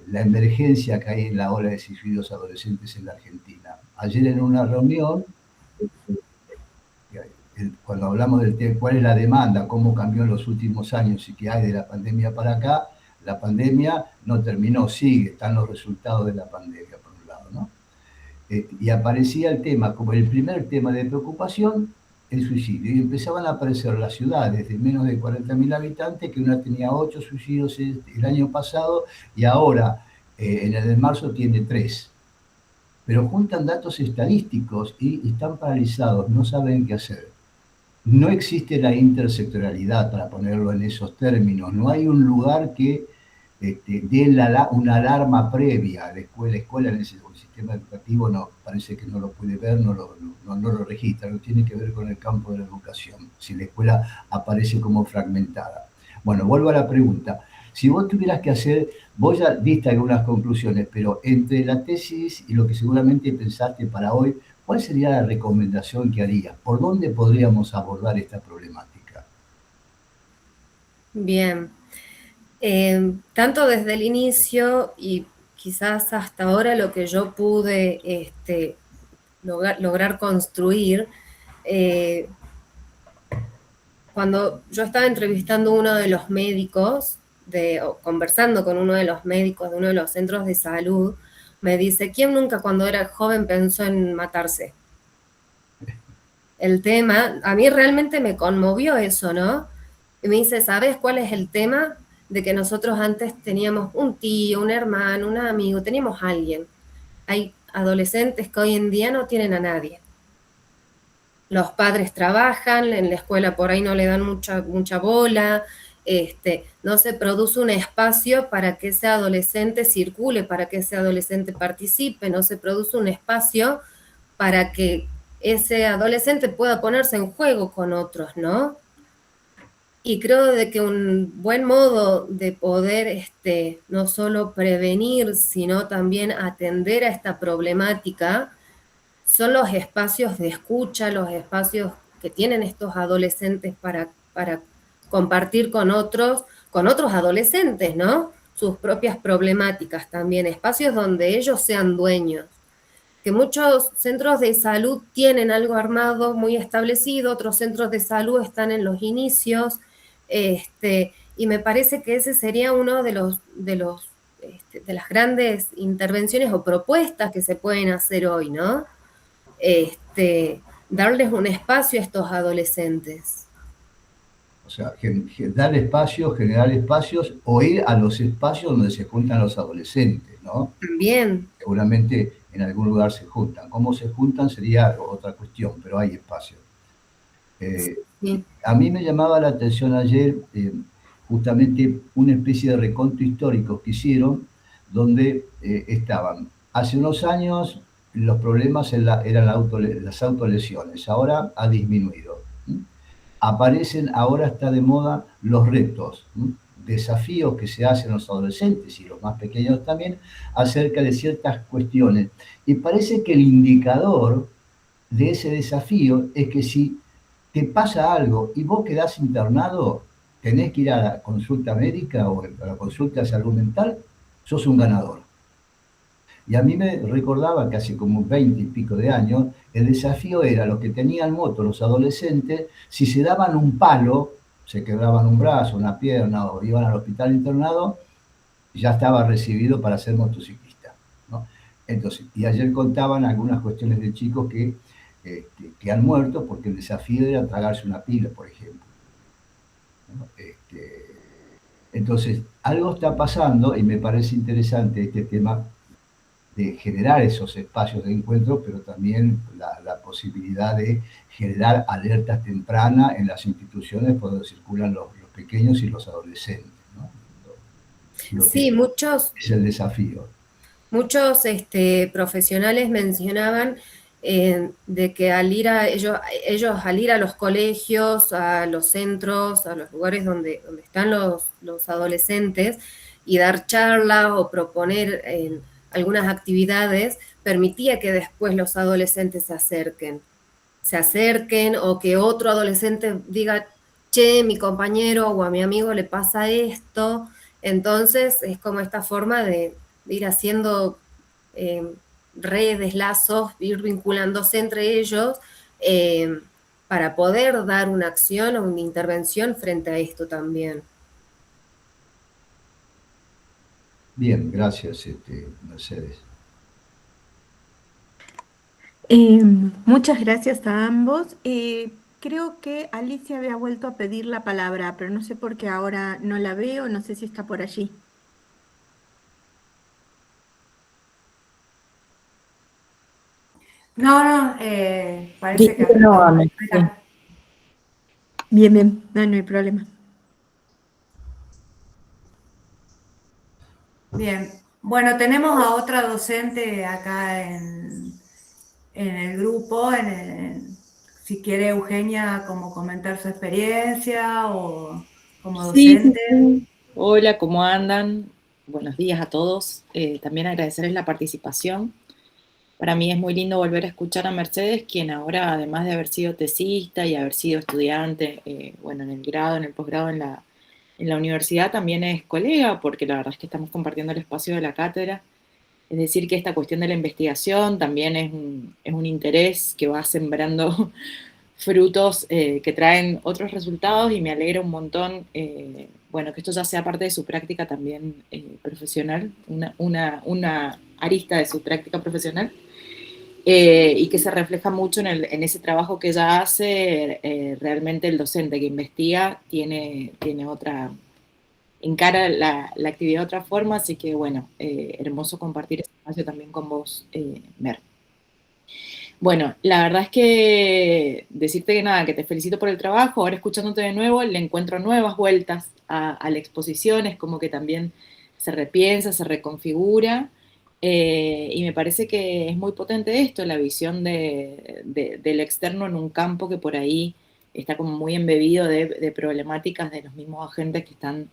[SPEAKER 5] la emergencia que hay en la ola de suicidios adolescentes en la Argentina. Ayer en una reunión, cuando hablamos del tema, cuál es la demanda, cómo cambió en los últimos años y qué hay de la pandemia para acá, la pandemia no terminó, sigue, están los resultados de la pandemia, por un lado, ¿no? Y aparecía el tema, como el primer tema de preocupación, el suicidio. Y empezaban a aparecer las ciudades de menos de 40.000 habitantes, que una tenía 8 suicidios el año pasado, y ahora, en el de marzo, tiene 3. Pero juntan datos estadísticos y están paralizados, no saben qué hacer. No existe la intersectorialidad, para ponerlo en esos términos. No hay un lugar que dé una alarma previa. La escuela en el sistema educativo no, parece que no lo puede ver, no lo registra. No tiene que ver con el campo de la educación, si la escuela aparece como fragmentada. Bueno, vuelvo a la pregunta. Si vos tuvieras que hacer, vos ya diste algunas conclusiones, pero entre la tesis y lo que seguramente pensaste para hoy, ¿cuál sería la recomendación que harías? ¿Por dónde podríamos abordar esta problemática?
[SPEAKER 4] Bien. Tanto desde el inicio y quizás hasta ahora lo que yo pude lograr construir, cuando yo estaba entrevistando a uno de los médicos, o conversando con uno de los médicos de uno de los centros de salud, me dice, ¿quién nunca cuando era joven pensó en matarse? El tema, a mí realmente me conmovió eso, ¿no? Y me dice, ¿sabes cuál es el tema? De que nosotros antes teníamos un tío, un hermano, un amigo, teníamos a alguien. Hay adolescentes que hoy en día no tienen a nadie. Los padres trabajan, en la escuela por ahí no le dan mucha bola, no se produce un espacio para que ese adolescente circule, para que ese adolescente participe, no se produce un espacio para que ese adolescente pueda ponerse en juego con otros, ¿no? Y creo de que un buen modo de poder no solo prevenir, sino también atender a esta problemática son los espacios de escucha, los espacios que tienen estos adolescentes para compartir con otros adolescentes, ¿no? Sus propias problemáticas también, espacios donde ellos sean dueños. Que muchos centros de salud tienen algo armado muy establecido, otros centros de salud están en los inicios, Y me parece que ese sería uno de las grandes intervenciones o propuestas que se pueden hacer hoy, ¿no? Darles un espacio a estos adolescentes.
[SPEAKER 5] O sea, dar espacios, generar espacios, o ir a los espacios donde se juntan los adolescentes, ¿no?
[SPEAKER 4] También.
[SPEAKER 5] Seguramente en algún lugar se juntan. ¿Cómo se juntan? Sería otra cuestión, pero hay espacio.
[SPEAKER 4] Sí.
[SPEAKER 5] A mí me llamaba la atención ayer justamente una especie de reconto histórico que hicieron, donde estaban, hace unos años los problemas eran las autolesiones, ahora ha disminuido. Aparecen, ahora está de moda los retos, desafíos que se hacen los adolescentes y los más pequeños también acerca de ciertas cuestiones. Y parece que el indicador de ese desafío es que si te pasa algo y vos quedás internado, tenés que ir a la consulta médica o a la consulta de salud mental, sos un ganador. Y a mí me recordaba que hace como 20 y pico de años, el desafío era los que tenían moto, los adolescentes, si se daban un palo, se quebraban un brazo, una pierna o iban al hospital internado, ya estaba recibido para ser motociclista, ¿no? Entonces, y ayer contaban algunas cuestiones de chicos que han muerto porque el desafío era tragarse una pila, por ejemplo, ¿no? Entonces, algo está pasando y me parece interesante este tema de generar esos espacios de encuentro, pero también la posibilidad de generar alertas tempranas en las instituciones por donde circulan los pequeños y los adolescentes, ¿no?
[SPEAKER 4] Sí, muchos...
[SPEAKER 5] Es el desafío.
[SPEAKER 4] Muchos profesionales mencionaban de que al ir ellos al ir a los colegios, a los centros, a los lugares donde están los adolescentes y dar charlas o proponer algunas actividades, permitía que después los adolescentes se acerquen o que otro adolescente diga, che, mi compañero o a mi amigo le pasa esto. Entonces es como esta forma de ir haciendo redes, lazos, ir vinculándose entre ellos para poder dar una acción o una intervención frente a esto también.
[SPEAKER 5] Bien, gracias, Mercedes.
[SPEAKER 1] Muchas gracias a ambos. Creo que Alicia había vuelto a pedir la palabra, pero no sé por qué ahora no la veo, no sé si está por allí.
[SPEAKER 3] No, parece que...
[SPEAKER 6] No, sí.
[SPEAKER 1] Bien, bien, no hay problema.
[SPEAKER 3] Bien, bueno, tenemos a otra docente acá en el grupo, si quiere Eugenia como comentar su experiencia o como docente.
[SPEAKER 6] Sí. Hola, ¿cómo andan? Buenos días a todos. También agradecerles la participación. Para mí es muy lindo volver a escuchar a Mercedes, quien ahora, además de haber sido tesista y haber sido estudiante, en el grado, en el posgrado, en la universidad, también es colega, porque la verdad es que estamos compartiendo el espacio de la cátedra. Es decir, que esta cuestión de la investigación también es un interés que va sembrando frutos que traen otros resultados y me alegra un montón, que esto ya sea parte de su práctica también profesional, una arista de su práctica profesional, y que se refleja mucho en ese trabajo que ella hace. Realmente el docente que investiga tiene otra, encara la actividad de otra forma, así que hermoso compartir este espacio también con vos, Mer. Bueno, la verdad es que decirte que te felicito por el trabajo. Ahora escuchándote de nuevo, le encuentro nuevas vueltas a la exposición, es como que también se repiensa, se reconfigura, y me parece que es muy potente esto, la visión del externo en un campo que por ahí está como muy embebido de problemáticas de los mismos agentes que están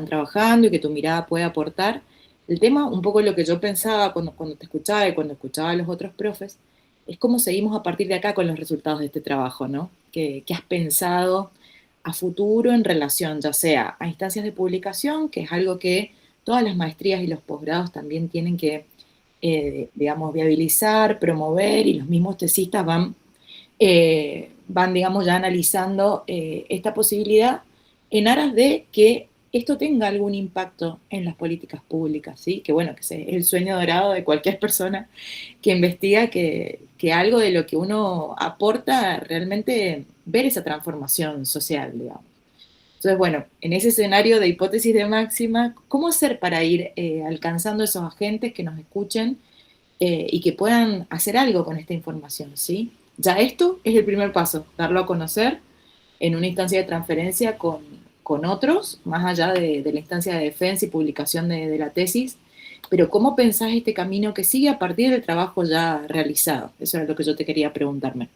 [SPEAKER 6] trabajando y que tu mirada puede aportar. El tema, un poco lo que yo pensaba cuando te escuchaba y cuando escuchaba a los otros profes, es cómo seguimos a partir de acá con los resultados de este trabajo, ¿no? ¿Qué has pensado a futuro en relación, ya sea a instancias de publicación, que es algo que todas las maestrías y los posgrados también tienen que, viabilizar, promover, y los mismos tesistas van, digamos, ya analizando esta posibilidad, en aras de que esto tenga algún impacto en las políticas públicas, ¿sí? Que bueno, que es el sueño dorado de cualquier persona que investiga, que algo de lo que uno aporta realmente ver esa transformación social, digamos. Entonces, bueno, en ese escenario de hipótesis de máxima, ¿cómo hacer para ir alcanzando esos agentes que nos escuchen y que puedan hacer algo con esta información, ¿sí? Ya esto es el primer paso, darlo a conocer en una instancia de transferencia con otros, más allá de la instancia de defensa y publicación de la tesis, pero ¿cómo pensás este camino que sigue a partir del trabajo ya realizado? Eso era lo que yo te quería preguntarme.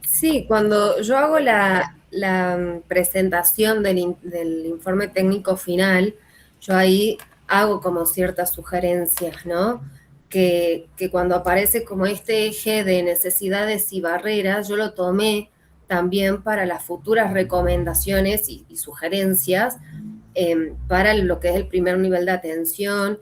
[SPEAKER 4] Sí, cuando yo hago la presentación del informe técnico final, yo ahí hago como ciertas sugerencias, ¿no? Que cuando aparece como este eje de necesidades y barreras, yo lo tomé también para las futuras recomendaciones y sugerencias para lo que es el primer nivel de atención,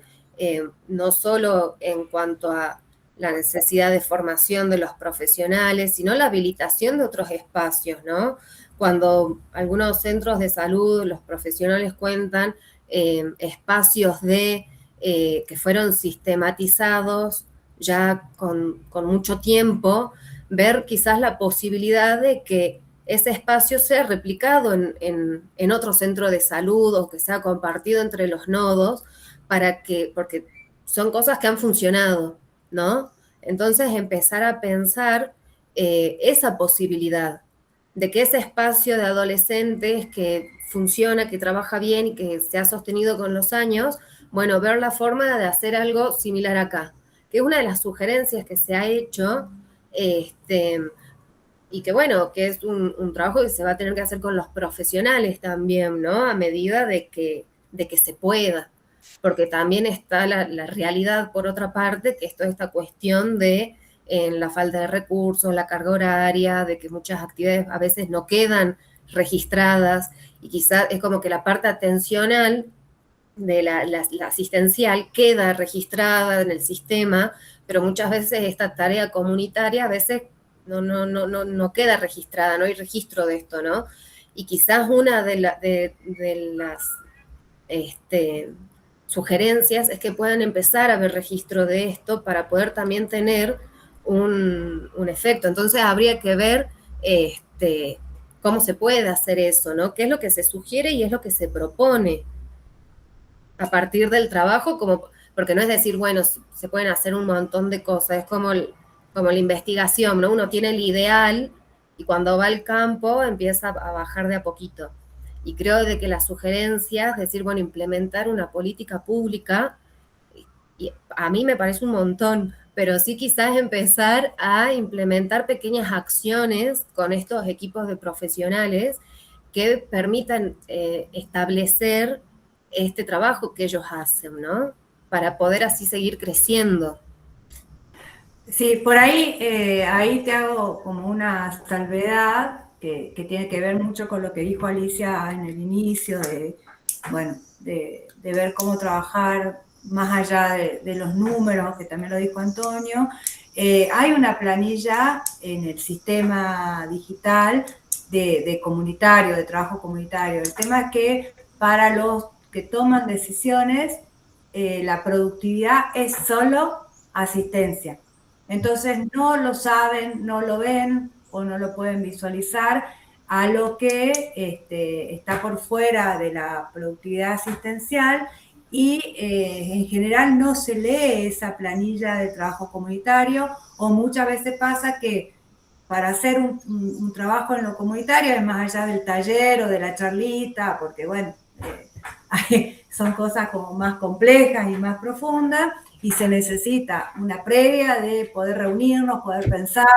[SPEAKER 4] no solo en cuanto a la necesidad de formación de los profesionales, sino la habilitación de otros espacios, ¿no? Cuando algunos centros de salud, los profesionales cuentan espacios que fueron sistematizados ya con mucho tiempo, ver quizás la posibilidad de que ese espacio sea replicado en otro centro de salud o que sea compartido entre los nodos, porque son cosas que han funcionado, ¿no? Entonces empezar a pensar esa posibilidad de que ese espacio de adolescentes que funciona, que trabaja bien y que se ha sostenido con los años, bueno, ver la forma de hacer algo similar acá, que es una de las sugerencias que se ha hecho, y que bueno, que es un trabajo que se va a tener que hacer con los profesionales también, ¿no? A medida de que se pueda. Porque también está la realidad, por otra parte, que es toda esta cuestión de la falta de recursos, la carga horaria, de que muchas actividades a veces no quedan registradas, y quizás es como que la parte atencional de la asistencial queda registrada en el sistema, pero muchas veces esta tarea comunitaria a veces no queda registrada, no hay registro de esto, ¿no? Y quizás una de las sugerencias es que puedan empezar a ver registro de esto para poder también tener un efecto. Entonces habría que ver cómo se puede hacer eso, ¿no? ¿Qué es lo que se sugiere y es lo que se propone a partir del trabajo? Porque no es decir, bueno, se pueden hacer un montón de cosas, es como la investigación, ¿no? Uno tiene el ideal y cuando va al campo empieza a bajar de a poquito. Y creo de que las sugerencias, es decir, bueno, implementar una política pública, y a mí me parece un montón, pero sí quizás empezar a implementar pequeñas acciones con estos equipos de profesionales que permitan establecer este trabajo que ellos hacen, ¿no? Para poder así seguir creciendo.
[SPEAKER 3] Sí, por ahí, ahí te hago como una salvedad que tiene que ver mucho con lo que dijo Alicia en el inicio, de ver cómo trabajar más allá de los números, que también lo dijo Antonio. Hay una planilla en el sistema digital de comunitario, de trabajo comunitario. El tema es que para los que toman decisiones, la productividad es solo asistencia. Entonces no lo saben, no lo ven o no lo pueden visualizar a lo que está por fuera de la productividad asistencial, y en general no se lee esa planilla de trabajo comunitario, o muchas veces pasa que para hacer un trabajo en lo comunitario es más allá del taller o de la charlita, porque bueno, son cosas como más complejas y más profundas, y se necesita una previa de poder reunirnos, poder pensar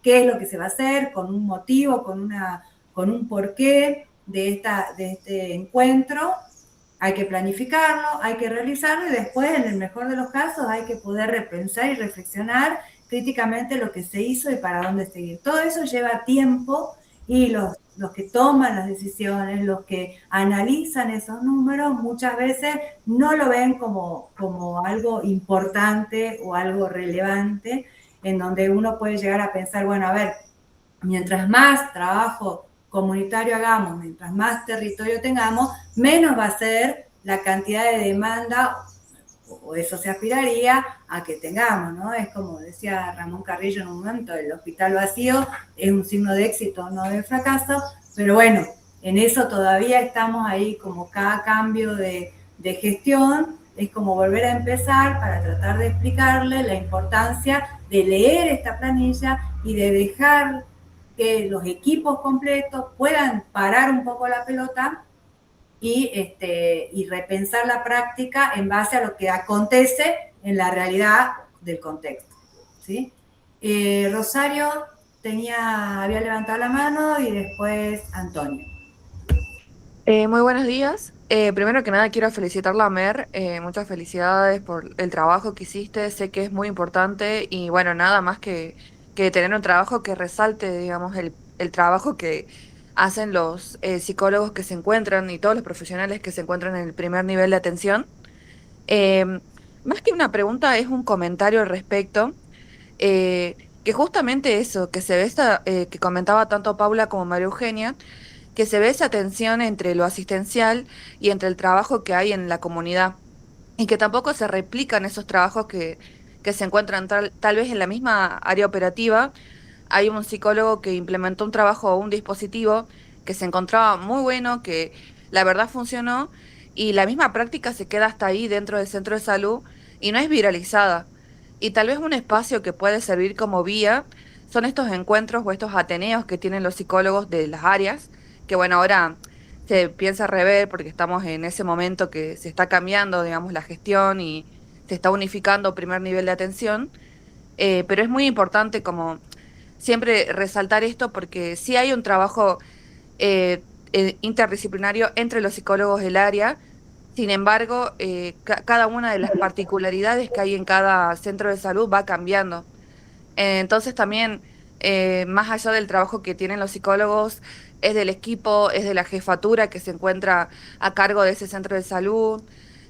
[SPEAKER 3] qué es lo que se va a hacer, con un motivo, con un porqué de este encuentro. Hay que planificarlo, hay que realizarlo, y después, en el mejor de los casos, hay que poder repensar y reflexionar críticamente lo que se hizo y para dónde seguir. Todo eso lleva tiempo, y los que toman las decisiones, los que analizan esos números, muchas veces no lo ven como algo importante o algo relevante, en donde uno puede llegar a pensar, bueno, a ver, mientras más trabajo comunitario hagamos, mientras más territorio tengamos, menos va a ser la cantidad de demanda, o eso se aspiraría a que tengamos, ¿no? Es como decía Ramón Carrillo en un momento, el hospital vacío es un signo de éxito, no de fracaso, pero bueno, en eso todavía estamos ahí, como cada cambio de gestión, es como volver a empezar para tratar de explicarle la importancia de leer esta planilla y de dejar que los equipos completos puedan parar un poco la pelota y repensar la práctica en base a lo que acontece en la realidad del contexto, ¿sí? Rosario había levantado la mano y después Antonio.
[SPEAKER 7] Muy buenos días. Primero que nada quiero felicitarla a Mer. Muchas felicidades por el trabajo que hiciste. Sé que es muy importante y bueno, nada más que tener un trabajo que resalte, digamos, el trabajo que hacen los psicólogos que se encuentran y todos los profesionales que se encuentran en el primer nivel de atención. Más que una pregunta, es un comentario al respecto. Que justamente eso, que se ve que comentaba tanto Paula como María Eugenia, que se ve esa tensión entre lo asistencial y entre el trabajo que hay en la comunidad, y que tampoco se replican esos trabajos que se encuentran tal vez en la misma área operativa. Hay un psicólogo que implementó un trabajo o un dispositivo que se encontraba muy bueno, que la verdad funcionó, y la misma práctica se queda hasta ahí dentro del centro de salud y no es viralizada. Y tal vez un espacio que puede servir como vía son estos encuentros o estos ateneos que tienen los psicólogos de las áreas, que bueno, ahora se piensa rever porque estamos en ese momento que se está cambiando, digamos, la gestión y se está unificando primer nivel de atención, pero es muy importante como siempre resaltar esto porque sí hay un trabajo interdisciplinario entre los psicólogos del área. Sin embargo, cada una de las particularidades que hay en cada centro de salud va cambiando. Entonces también, más allá del trabajo que tienen los psicólogos, es del equipo, es de la jefatura que se encuentra a cargo de ese centro de salud,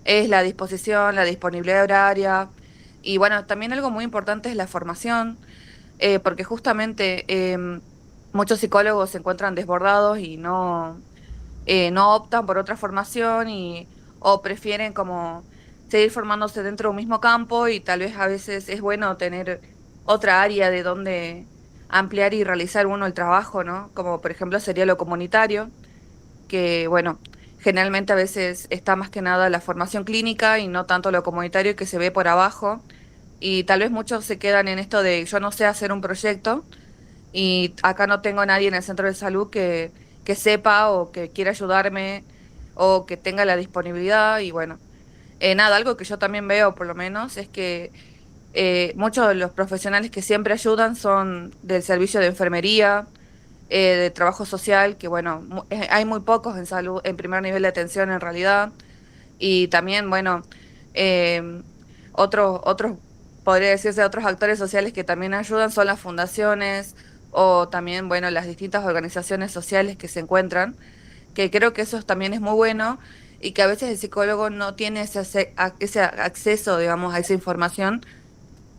[SPEAKER 7] es la disposición, la disponibilidad horaria. Y bueno, también algo muy importante es la formación, porque justamente muchos psicólogos se encuentran desbordados y no optan por otra formación o prefieren como seguir formándose dentro de un mismo campo, y tal vez a veces es bueno tener otra área de donde ampliar y realizar uno el trabajo, ¿no? Como por ejemplo sería lo comunitario, que bueno, generalmente a veces está más que nada la formación clínica y no tanto lo comunitario, que se ve por abajo, y tal vez muchos se quedan en esto de yo no sé hacer un proyecto y acá no tengo nadie en el centro de salud que sepa o que quiera ayudarme o que tenga la disponibilidad. Y bueno, nada, algo que yo también veo por lo menos es que muchos de los profesionales que siempre ayudan son del servicio de enfermería, de trabajo social, que bueno, hay muy pocos en salud, en primer nivel de atención en realidad. Y también, bueno, eh, otros, podría decirse, otros actores sociales que también ayudan son las fundaciones o también, bueno, las distintas organizaciones sociales que se encuentran, que creo que eso también es muy bueno y que a veces el psicólogo no tiene ese acceso, digamos, a esa información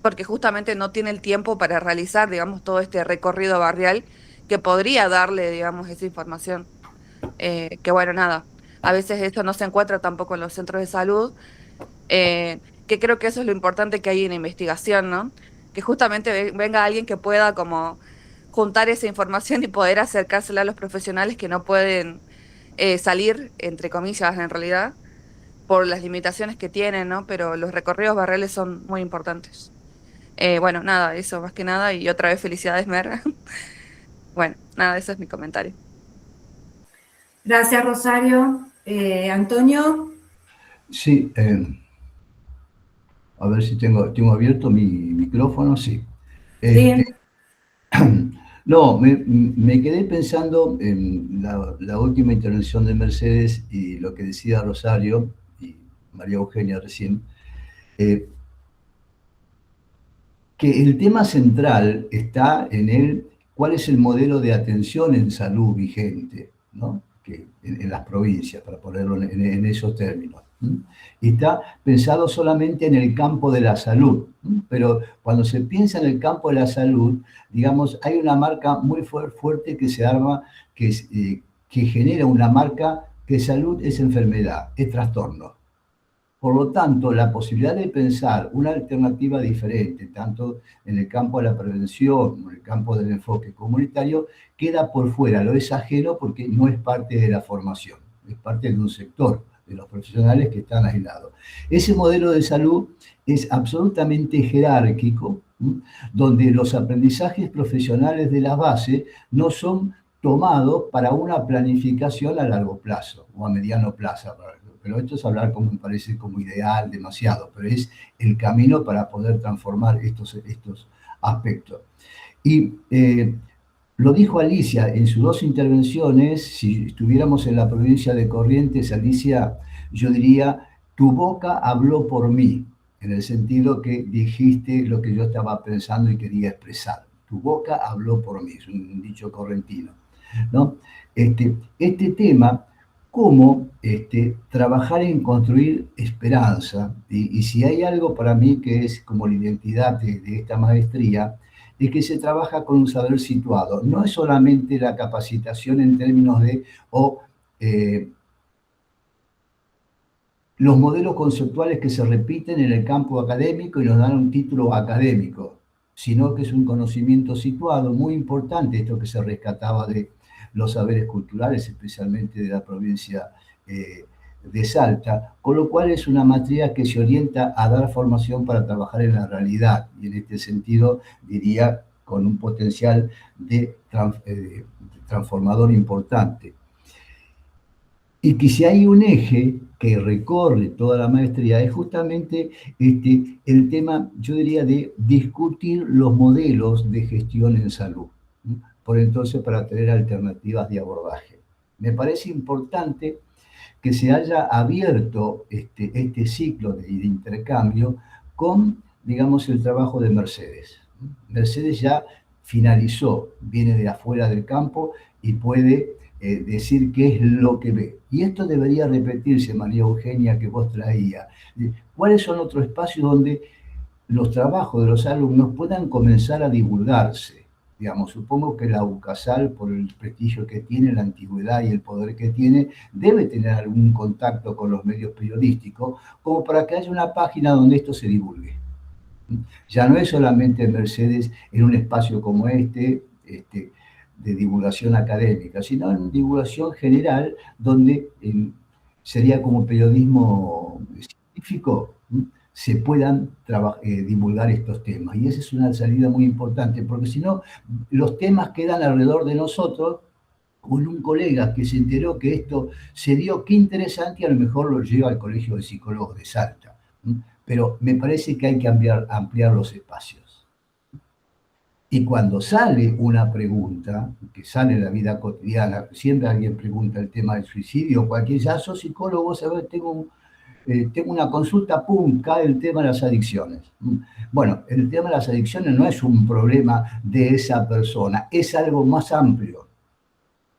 [SPEAKER 7] porque justamente no tiene el tiempo para realizar, digamos, todo este recorrido barrial que podría darle, digamos, esa información. Que bueno, nada, a veces esto no se encuentra tampoco en los centros de salud, que creo que eso es lo importante que hay en investigación, ¿no? Que justamente venga alguien que pueda como juntar esa información y poder acercársela a los profesionales que no pueden salir, entre comillas, en realidad, por las limitaciones que tienen, ¿no? Pero los recorridos barriales son muy importantes. Bueno, nada, eso más que nada, y otra vez felicidades, Mer. Bueno, nada, eso es mi comentario.
[SPEAKER 3] Gracias, Rosario. Antonio.
[SPEAKER 5] Sí, a ver si tengo abierto mi micrófono, sí.
[SPEAKER 3] Sí.
[SPEAKER 5] No, me quedé pensando en la última intervención de Mercedes y lo que decía Rosario y María Eugenia recién, que el tema central está en cuál es el modelo de atención en salud vigente, ¿no? Que en las provincias, para ponerlo en esos términos. Está pensado solamente en el campo de la salud, pero cuando se piensa en el campo de la salud, digamos, hay una marca muy fuerte que se arma, que genera una marca que salud es enfermedad, es trastorno. Por lo tanto, la posibilidad de pensar una alternativa diferente, tanto en el campo de la prevención como en el campo del enfoque comunitario, queda por fuera, lo es ajeno porque no es parte de la formación, es parte de un sector de los profesionales que están aislados. Ese modelo de salud es absolutamente jerárquico, donde los aprendizajes profesionales de la base no son tomados para una planificación a largo plazo o a mediano plazo. Pero esto es hablar, como me parece, como ideal, demasiado, pero es el camino para poder transformar estos aspectos. Y lo dijo Alicia en sus dos intervenciones. Si estuviéramos en la provincia de Corrientes, Alicia, yo diría, tu boca habló por mí, en el sentido que dijiste lo que yo estaba pensando y quería expresar. Tu boca habló por mí, es un dicho correntino, ¿no? Este tema, cómo trabajar en construir esperanza, y si hay algo para mí que es como la identidad de esta maestría, es que se trabaja con un saber situado. No es solamente la capacitación en términos de los modelos conceptuales que se repiten en el campo académico y nos dan un título académico, sino que es un conocimiento situado muy importante, esto que se rescataba de los saberes culturales, especialmente de la provincia de Salta, con lo cual es una maestría que se orienta a dar formación para trabajar en la realidad, y en este sentido diría con un potencial de transformador importante. Y que si hay un eje que recorre toda la maestría es justamente el tema, yo diría, de discutir los modelos de gestión en salud, por entonces para tener alternativas de abordaje. Me parece importante que se haya abierto este ciclo de intercambio con, digamos, el trabajo de Mercedes. Mercedes ya finalizó, viene de afuera del campo y puede decir qué es lo que ve. Y esto debería repetirse, María Eugenia, que vos traías. ¿Cuáles son otros espacios donde los trabajos de los alumnos puedan comenzar a divulgarse? Digamos, supongo que la UCASAL, por el prestigio que tiene, la antigüedad y el poder que tiene, debe tener algún contacto con los medios periodísticos, como para que haya una página donde esto se divulgue. Ya no es solamente Mercedes en un espacio como de divulgación académica, sino en divulgación general, donde sería como periodismo científico, se puedan divulgar estos temas. Y esa es una salida muy importante, porque si no, los temas quedan alrededor de nosotros, con un colega que se enteró que esto se dio, qué interesante, y a lo mejor lo lleva al Colegio de Psicólogos de Salta. Pero me parece que hay que ampliar los espacios. Y cuando sale una pregunta, que sale en la vida cotidiana, siempre alguien pregunta el tema del suicidio, cualquier, ya sos psicólogo, ¿sabes? Tengo una consulta, pum, cae el tema de las adicciones. Bueno, el tema de las adicciones no es un problema de esa persona, es algo más amplio.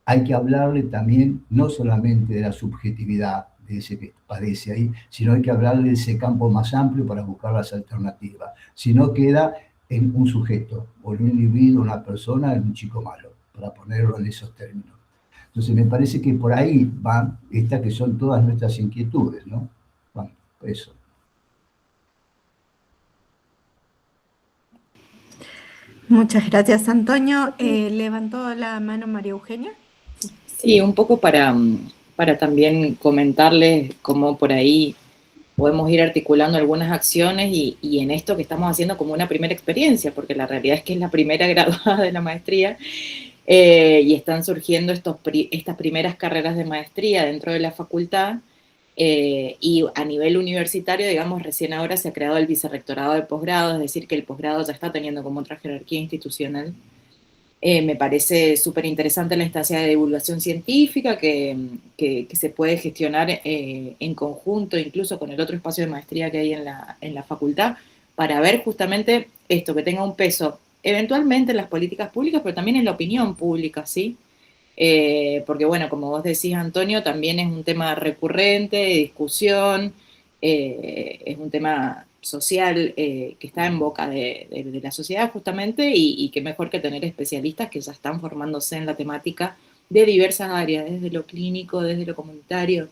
[SPEAKER 5] Hay que hablarle también, no solamente de la subjetividad de ese que padece ahí, sino hay que hablarle de ese campo más amplio para buscar las alternativas. Si no, queda en un sujeto, o en un individuo, una persona, en un chico malo, para ponerlo en esos términos. Entonces me parece que por ahí van estas que son todas nuestras inquietudes, ¿no? Bueno, eso.
[SPEAKER 1] Muchas gracias, Antonio. ¿Levantó la mano María Eugenia?
[SPEAKER 6] Sí, un poco para también comentarles cómo por ahí podemos ir articulando algunas acciones y en esto que estamos haciendo como una primera experiencia, porque la realidad es que es la primera graduada de la maestría y están surgiendo estas primeras carreras de maestría dentro de la facultad y a nivel universitario, digamos, recién ahora se ha creado el vicerrectorado de posgrado, es decir, que el posgrado ya está teniendo como otra jerarquía institucional. Me parece súper interesante la instancia de divulgación científica que se puede gestionar en conjunto, incluso con el otro espacio de maestría que hay en la facultad, para ver justamente esto, que tenga un peso eventualmente en las políticas públicas, pero también en la opinión pública, ¿sí? porque bueno, como vos decís, Antonio, también es un tema recurrente, de discusión, es un tema social que está en boca de la sociedad justamente, y qué mejor que tener especialistas que ya están formándose en la temática de diversas áreas, desde lo clínico, desde lo comunitario,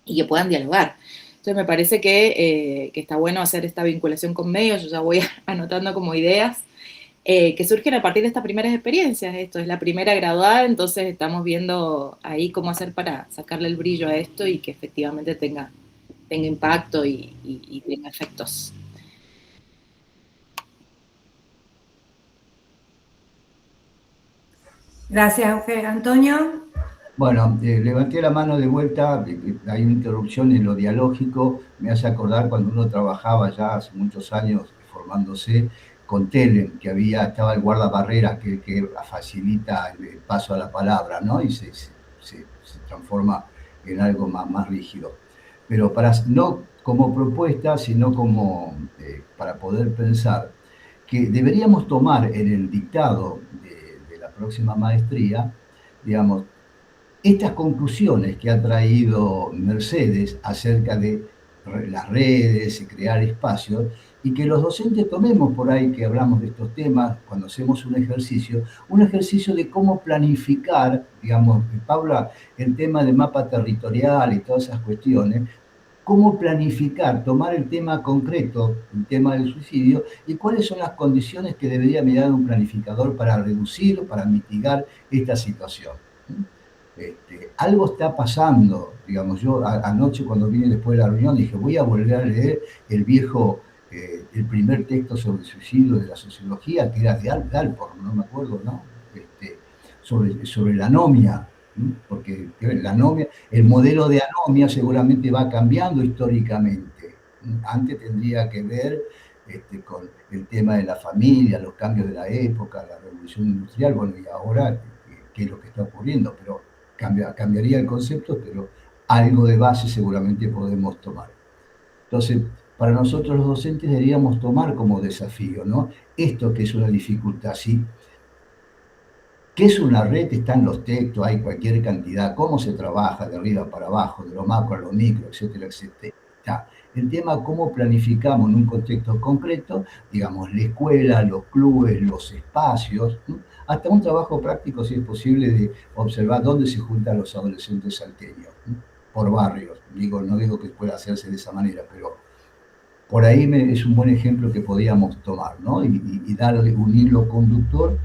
[SPEAKER 6] y que puedan dialogar. Entonces me parece que está bueno hacer esta vinculación con medios, yo ya voy anotando como ideas, que surgen a partir de estas primeras experiencias. Esto es la primera graduada, entonces estamos viendo ahí cómo hacer para sacarle el brillo a esto y que efectivamente tenga impacto y tenga efectos.
[SPEAKER 3] Gracias, Antonio.
[SPEAKER 5] Bueno, levanté la mano de vuelta, hay una interrupción en lo dialógico, me hace acordar cuando uno trabajaba ya hace muchos años formándose con Telem, que estaba el guardabarreras que facilita el paso a la palabra, ¿no? Y se transforma en algo más rígido. Pero no como propuesta, sino como para poder pensar que deberíamos tomar en el dictado de la próxima maestría, digamos, estas conclusiones que ha traído Mercedes acerca de las redes y crear espacios, y que los docentes tomemos por ahí que hablamos de estos temas cuando hacemos un ejercicio de cómo planificar, digamos, Paula, el tema de mapa territorial y todas esas cuestiones, cómo planificar, tomar el tema concreto, el tema del suicidio, y cuáles son las condiciones que debería mirar un planificador para reducir, para mitigar esta situación. Algo está pasando, digamos, yo anoche cuando vine después de la reunión dije, voy a volver a leer el primer texto sobre el suicidio de la sociología, que era de Alport, no me acuerdo, ¿no? Sobre la anomia, ¿no? Porque la anomia, el modelo de anomia seguramente va cambiando históricamente. Antes tendría que ver con el tema de la familia, los cambios de la época, la revolución industrial, bueno, y ahora qué es lo que está ocurriendo, pero cambiaría el concepto, pero algo de base seguramente podemos tomar. Entonces, para nosotros los docentes deberíamos tomar como desafío, ¿no? Esto que es una dificultad, ¿sí? ¿Qué es una red? Están los textos, hay cualquier cantidad, cómo se trabaja de arriba para abajo, de lo macro a lo micro, etcétera, etcétera. El tema cómo planificamos en un contexto concreto, digamos, la escuela, los clubes, los espacios, ¿no? Hasta un trabajo práctico, si es posible, de observar dónde se juntan los adolescentes salteños, ¿no? Por barrios. No digo que pueda hacerse de esa manera, pero por ahí es un buen ejemplo que podíamos tomar, ¿no? Y darle un hilo conductor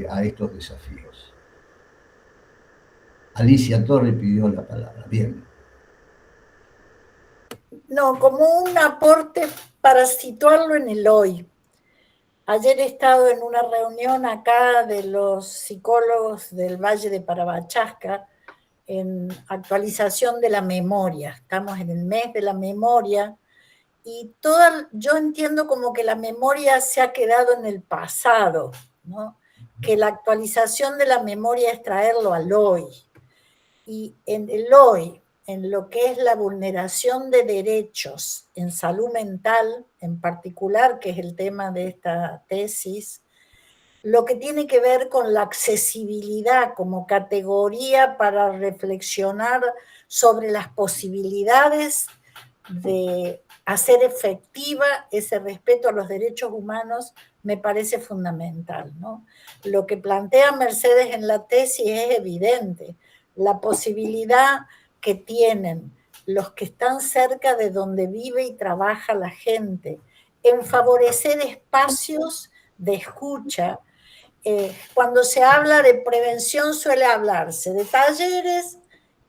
[SPEAKER 5] a estos desafíos. Alicia Torre pidió la palabra. Bien.
[SPEAKER 2] No, como un aporte para situarlo en el hoy. Ayer he estado en una reunión acá de los psicólogos del Valle de Parabachasca en actualización de la memoria. Estamos en el mes de la memoria y yo entiendo como que la memoria se ha quedado en el pasado, ¿no? Que la actualización de la memoria es traerlo al hoy. Y en el hoy, en lo que es la vulneración de derechos en salud mental, en particular, que es el tema de esta tesis, lo que tiene que ver con la accesibilidad como categoría para reflexionar sobre las posibilidades de hacer efectiva ese respeto a los derechos humanos, me parece fundamental, ¿no? Lo que plantea Mercedes en la tesis es evidente. La posibilidad que tienen los que están cerca de donde vive y trabaja la gente en favorecer espacios de escucha. Cuando se habla de prevención suele hablarse de talleres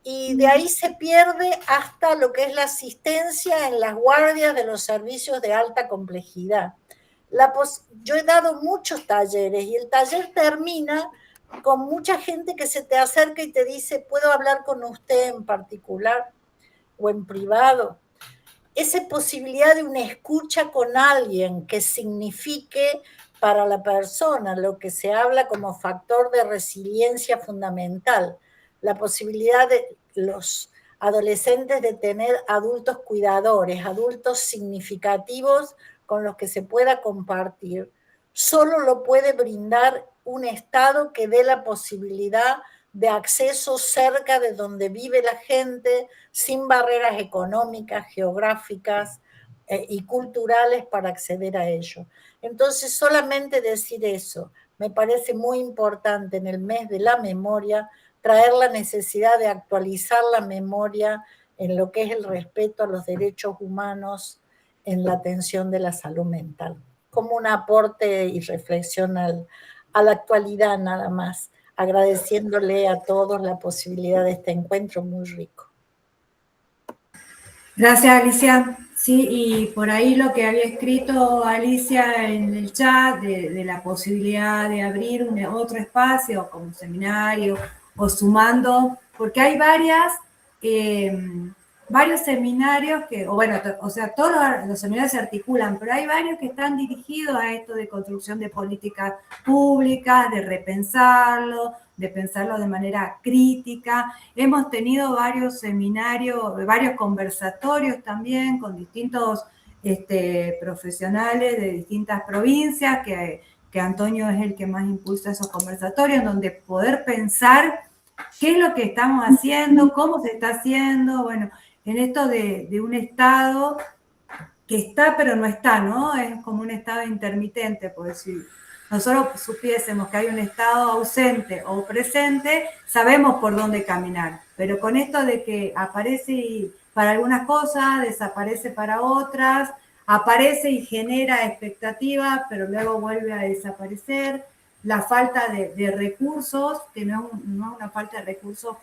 [SPEAKER 2] y de ahí se pierde hasta lo que es la asistencia en las guardias de los servicios de alta complejidad. Yo he dado muchos talleres y el taller termina con mucha gente que se te acerca y te dice, ¿puedo hablar con usted en particular o en privado? Esa posibilidad de una escucha con alguien que signifique para la persona lo que se habla como factor de resiliencia fundamental, la posibilidad de los adolescentes de tener adultos cuidadores, adultos significativos con los que se pueda compartir, solo lo puede brindar un Estado que dé la posibilidad de acceso cerca de donde vive la gente, sin barreras económicas, geográficas y culturales para acceder a ello. Entonces, solamente decir eso, me parece muy importante en el mes de la memoria, traer la necesidad de actualizar la memoria en lo que es el respeto a los derechos humanos en la atención de la salud mental, como un aporte y reflexión a la actualidad nada más, agradeciéndole a todos la posibilidad de este encuentro muy rico.
[SPEAKER 3] Gracias, Alicia. Sí, y por ahí lo que había escrito Alicia en el chat de la posibilidad de abrir otro espacio como seminario o sumando, porque hay varios seminarios que, o sea, todos los seminarios se articulan, pero hay varios que están dirigidos a esto de construcción de políticas públicas, de repensarlo, de pensarlo de manera crítica. Hemos tenido varios seminarios, varios conversatorios también con distintos profesionales de distintas provincias, que Antonio es el que más impulsa esos conversatorios, donde poder pensar qué es lo que estamos haciendo, cómo se está haciendo, bueno, en esto de un Estado que está pero no está, ¿no? Es como un Estado intermitente, porque si nosotros supiésemos que hay un Estado ausente o presente, sabemos por dónde caminar, pero con esto de que aparece para algunas cosas, desaparece para otras, aparece y genera expectativas, pero luego vuelve a desaparecer, la falta de recursos, que no es una falta de recursos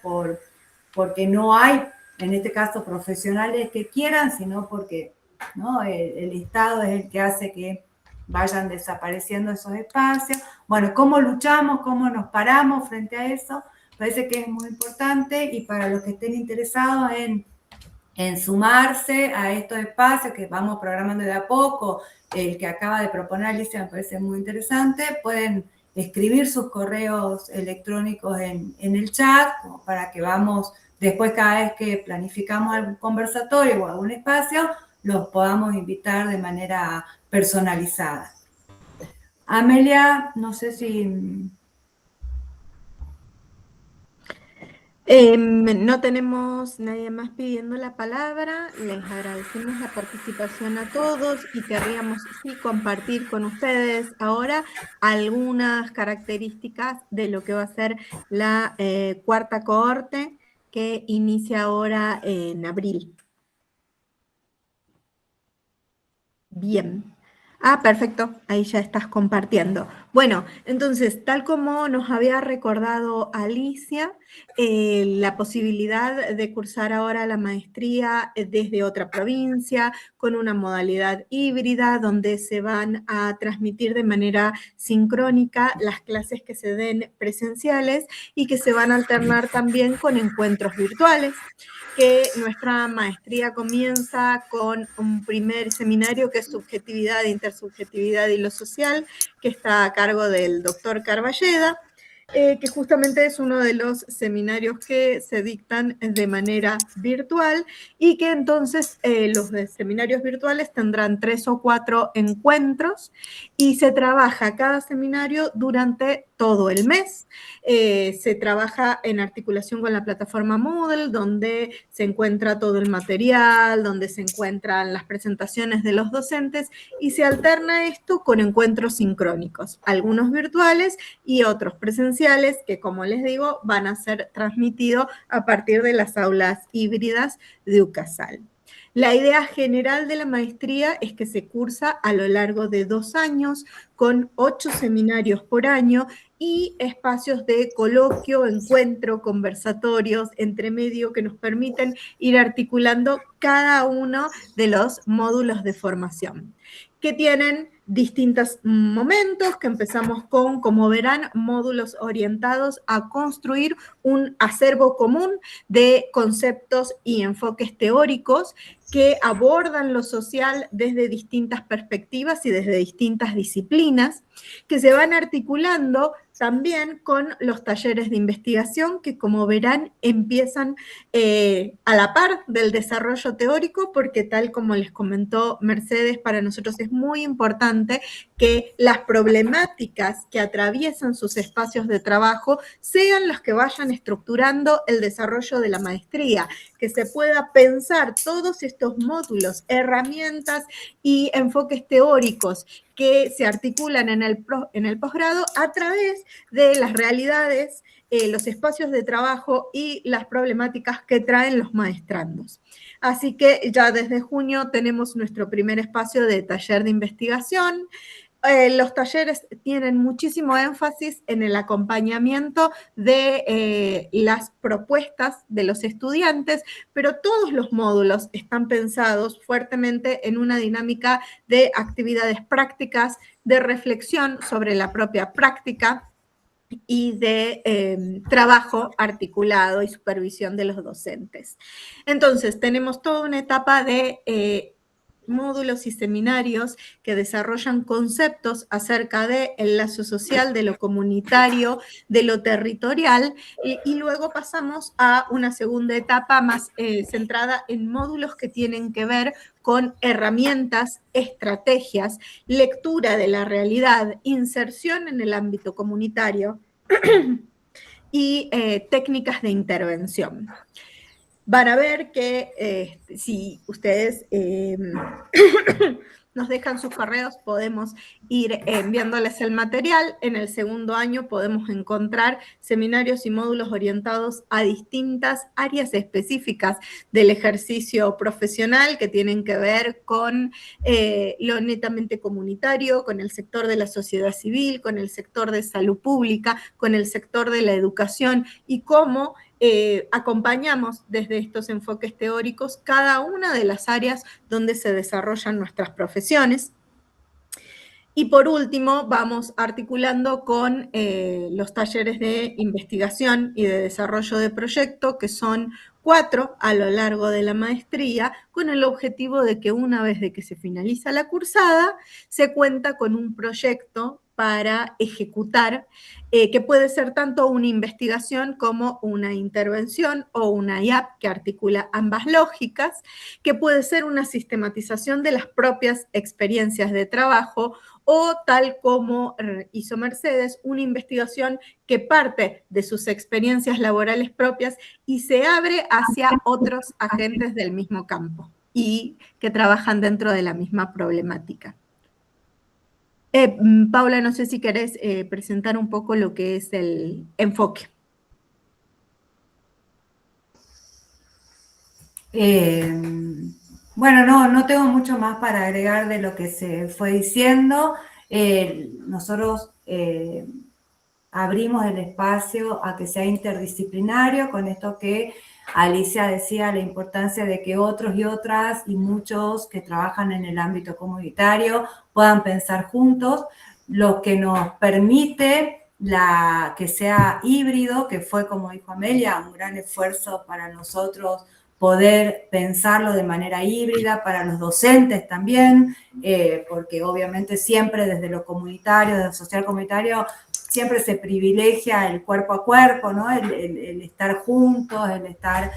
[SPEAKER 3] porque no hay, en este caso, profesionales que quieran, sino porque, ¿no?, el Estado es el que hace que vayan desapareciendo esos espacios. Bueno, ¿cómo luchamos? ¿Cómo nos paramos frente a eso? Parece que es muy importante, y para los que estén interesados en sumarse a estos espacios que vamos programando de a poco, el que acaba de proponer Alicia me parece muy interesante, pueden escribir sus correos electrónicos en el chat, como para que vamos, después cada vez que planificamos algún conversatorio o algún espacio, los podamos invitar de manera personalizada. Amelia, no sé si...
[SPEAKER 1] No tenemos nadie más pidiendo la palabra. Les agradecemos la participación a todos y querríamos sí compartir con ustedes ahora algunas características de lo que va a ser la cuarta cohorte que inicia ahora en abril. Bien. Ah, perfecto, ahí ya estás compartiendo. Bueno, entonces, tal como nos había recordado Alicia, la posibilidad de cursar ahora la maestría desde otra provincia, con una modalidad híbrida, donde se van a transmitir de manera sincrónica las clases que se den presenciales y que se van a alternar también con encuentros virtuales, que nuestra maestría comienza con un primer seminario que es Subjetividad, Intersubjetividad y lo Social, que está a cargo del doctor Carballeda, que justamente es uno de los seminarios que se dictan de manera virtual y que entonces los seminarios virtuales tendrán 3 o 4 encuentros y se trabaja cada seminario durante todo el mes. Se trabaja en articulación con la plataforma Moodle, donde se encuentra todo el material, donde se encuentran las presentaciones de los docentes y se alterna esto con encuentros sincrónicos, algunos virtuales y otros presenciales que, como les digo, van a ser transmitidos a partir de las aulas híbridas de UCASAL. La idea general de la maestría es que se cursa a lo largo de 2 años con 8 seminarios por año y espacios de coloquio, encuentro, conversatorios, entre medio que nos permiten ir articulando cada uno de los módulos de formación, que tienen distintos momentos, que empezamos con, como verán, módulos orientados a construir un acervo común de conceptos y enfoques teóricos que abordan lo social desde distintas perspectivas y desde distintas disciplinas, que se van articulando también con los talleres de investigación que, como verán, empiezan a la par del desarrollo teórico, porque tal como les comentó Mercedes, para nosotros es muy importante que las problemáticas que atraviesan sus espacios de trabajo sean las que vayan estructurando el desarrollo de la maestría, que se pueda pensar todos estos módulos, herramientas y enfoques teóricos que se articulan en el posgrado a través de las realidades, los espacios de trabajo y las problemáticas que traen los maestrandos. Así que ya desde junio tenemos nuestro primer espacio de taller de investigación. Los talleres tienen muchísimo énfasis en el acompañamiento de las propuestas de los estudiantes, pero todos los módulos están pensados fuertemente en una dinámica de actividades prácticas, de reflexión sobre la propia práctica y de trabajo articulado y supervisión de los docentes. Entonces, tenemos toda una etapa de módulos y seminarios que desarrollan conceptos acerca del lazo social, de lo comunitario, de lo territorial, y luego pasamos a una segunda etapa más centrada en módulos que tienen que ver con herramientas, estrategias, lectura de la realidad, inserción en el ámbito comunitario y técnicas de intervención. Van a ver que si ustedes nos dejan sus correos, podemos ir enviándoles el material. En el segundo año podemos encontrar seminarios y módulos orientados a distintas áreas específicas del ejercicio profesional que tienen que ver con lo netamente comunitario, con el sector de la sociedad civil, con el sector de salud pública, con el sector de la educación y cómo acompañamos desde estos enfoques teóricos cada una de las áreas donde se desarrollan nuestras profesiones. Y por último, vamos articulando con los talleres de investigación y de desarrollo de proyecto, que son 4 a lo largo de la maestría, con el objetivo de que una vez de que se finaliza la cursada, se cuenta con un proyecto para ejecutar, que puede ser tanto una investigación como una intervención o una IAP que articula ambas lógicas, que puede ser una sistematización de las propias experiencias de trabajo o, tal como hizo Mercedes, una investigación que parte de sus experiencias laborales propias y se abre hacia otros agentes del mismo campo y que trabajan dentro de la misma problemática. Paula, no sé si querés presentar un poco lo que es el enfoque.
[SPEAKER 3] Bueno, no tengo mucho más para agregar de lo que se fue diciendo. Nosotros abrimos el espacio a que sea interdisciplinario, con esto que Alicia decía, la importancia de que otros y otras y muchos que trabajan en el ámbito comunitario puedan pensar juntos, lo que nos permite que sea híbrido, que fue, como dijo Amelia, un gran esfuerzo para nosotros poder pensarlo de manera híbrida, para los docentes también, porque obviamente siempre desde lo comunitario, desde lo social comunitario, siempre se privilegia el cuerpo a cuerpo, ¿no? El estar juntos, el estar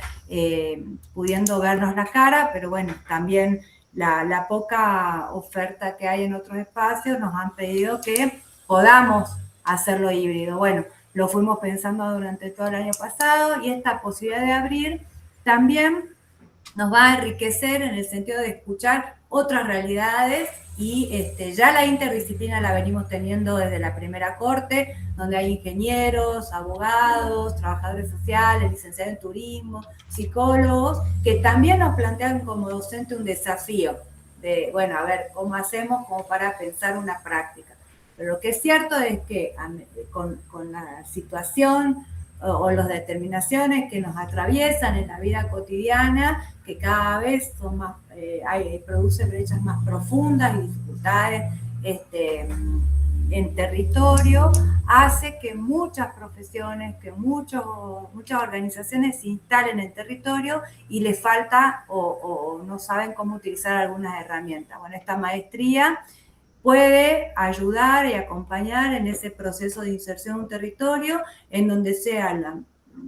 [SPEAKER 3] pudiendo vernos la cara, pero bueno, también la poca oferta que hay en otros espacios nos han pedido que podamos hacerlo híbrido. Bueno, lo fuimos pensando durante todo el año pasado y esta posibilidad de abrir también nos va a enriquecer en el sentido de escuchar otras realidades y ya la interdisciplina la venimos teniendo desde la primera corte, donde hay ingenieros, abogados, trabajadores sociales, licenciados en turismo, psicólogos, que también nos plantean como docente un desafío de, bueno, a ver, ¿cómo hacemos como para pensar una práctica? Pero lo que es cierto es que con la situación o las determinaciones que nos atraviesan en la vida cotidiana, que cada vez son más, produce brechas más profundas y dificultades en territorio, hace que muchas profesiones, que muchas organizaciones se instalen en territorio y les falta o no saben cómo utilizar algunas herramientas. Bueno, esta maestría puede ayudar y acompañar en ese proceso de inserción en un territorio en donde sea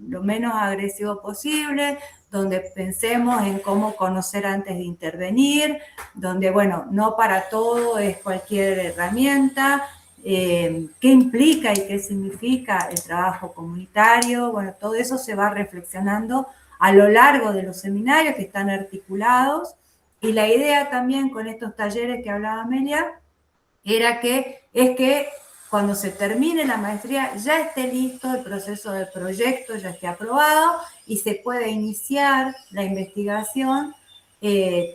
[SPEAKER 3] lo menos agresivo posible, donde pensemos en cómo conocer antes de intervenir, donde, bueno, no para todo es cualquier herramienta, qué implica y qué significa el trabajo comunitario. Bueno, todo eso se va reflexionando a lo largo de los seminarios que están articulados, y la idea también con estos talleres que hablaba Amelia era que cuando se termine la maestría ya esté listo el proceso del proyecto, ya esté aprobado y se puede iniciar la investigación,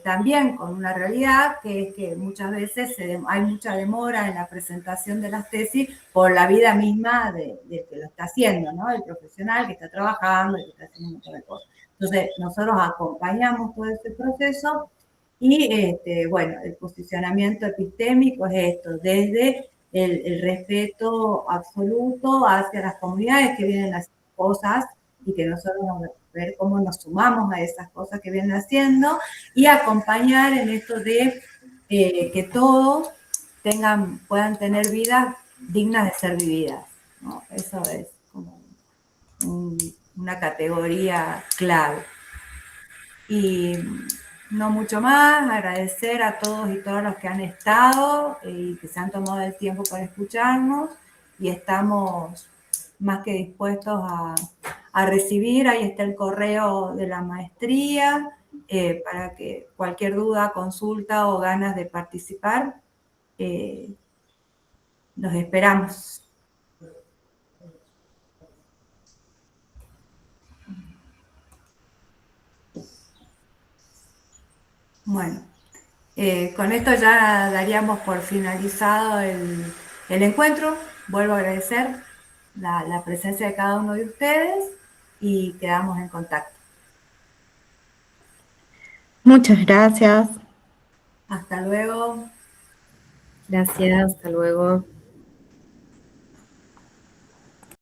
[SPEAKER 3] también con una realidad que es que muchas veces hay mucha demora en la presentación de las tesis por la vida misma de que lo está haciendo, ¿no? El profesional que está trabajando, que está haciendo un montón de cosas. Entonces, nosotros acompañamos todo ese proceso y, bueno, el posicionamiento epistémico es esto, desde el respeto absoluto hacia las comunidades que vienen haciendo cosas y que nosotros vamos a ver cómo nos sumamos a esas cosas que vienen haciendo y acompañar en esto de que todos puedan tener vidas dignas de ser vividas, ¿no? Eso es como una categoría clave. Y no mucho más, agradecer a todos y todas los que han estado y que se han tomado el tiempo para escucharnos, y estamos más que dispuestos a recibir. Ahí está el correo de la maestría, para que cualquier duda, consulta o ganas de participar, los esperamos. Bueno, con esto ya daríamos por finalizado el encuentro. Vuelvo a agradecer la presencia de cada uno de ustedes y quedamos en contacto.
[SPEAKER 1] Muchas gracias.
[SPEAKER 3] Hasta luego.
[SPEAKER 4] Gracias, hasta luego.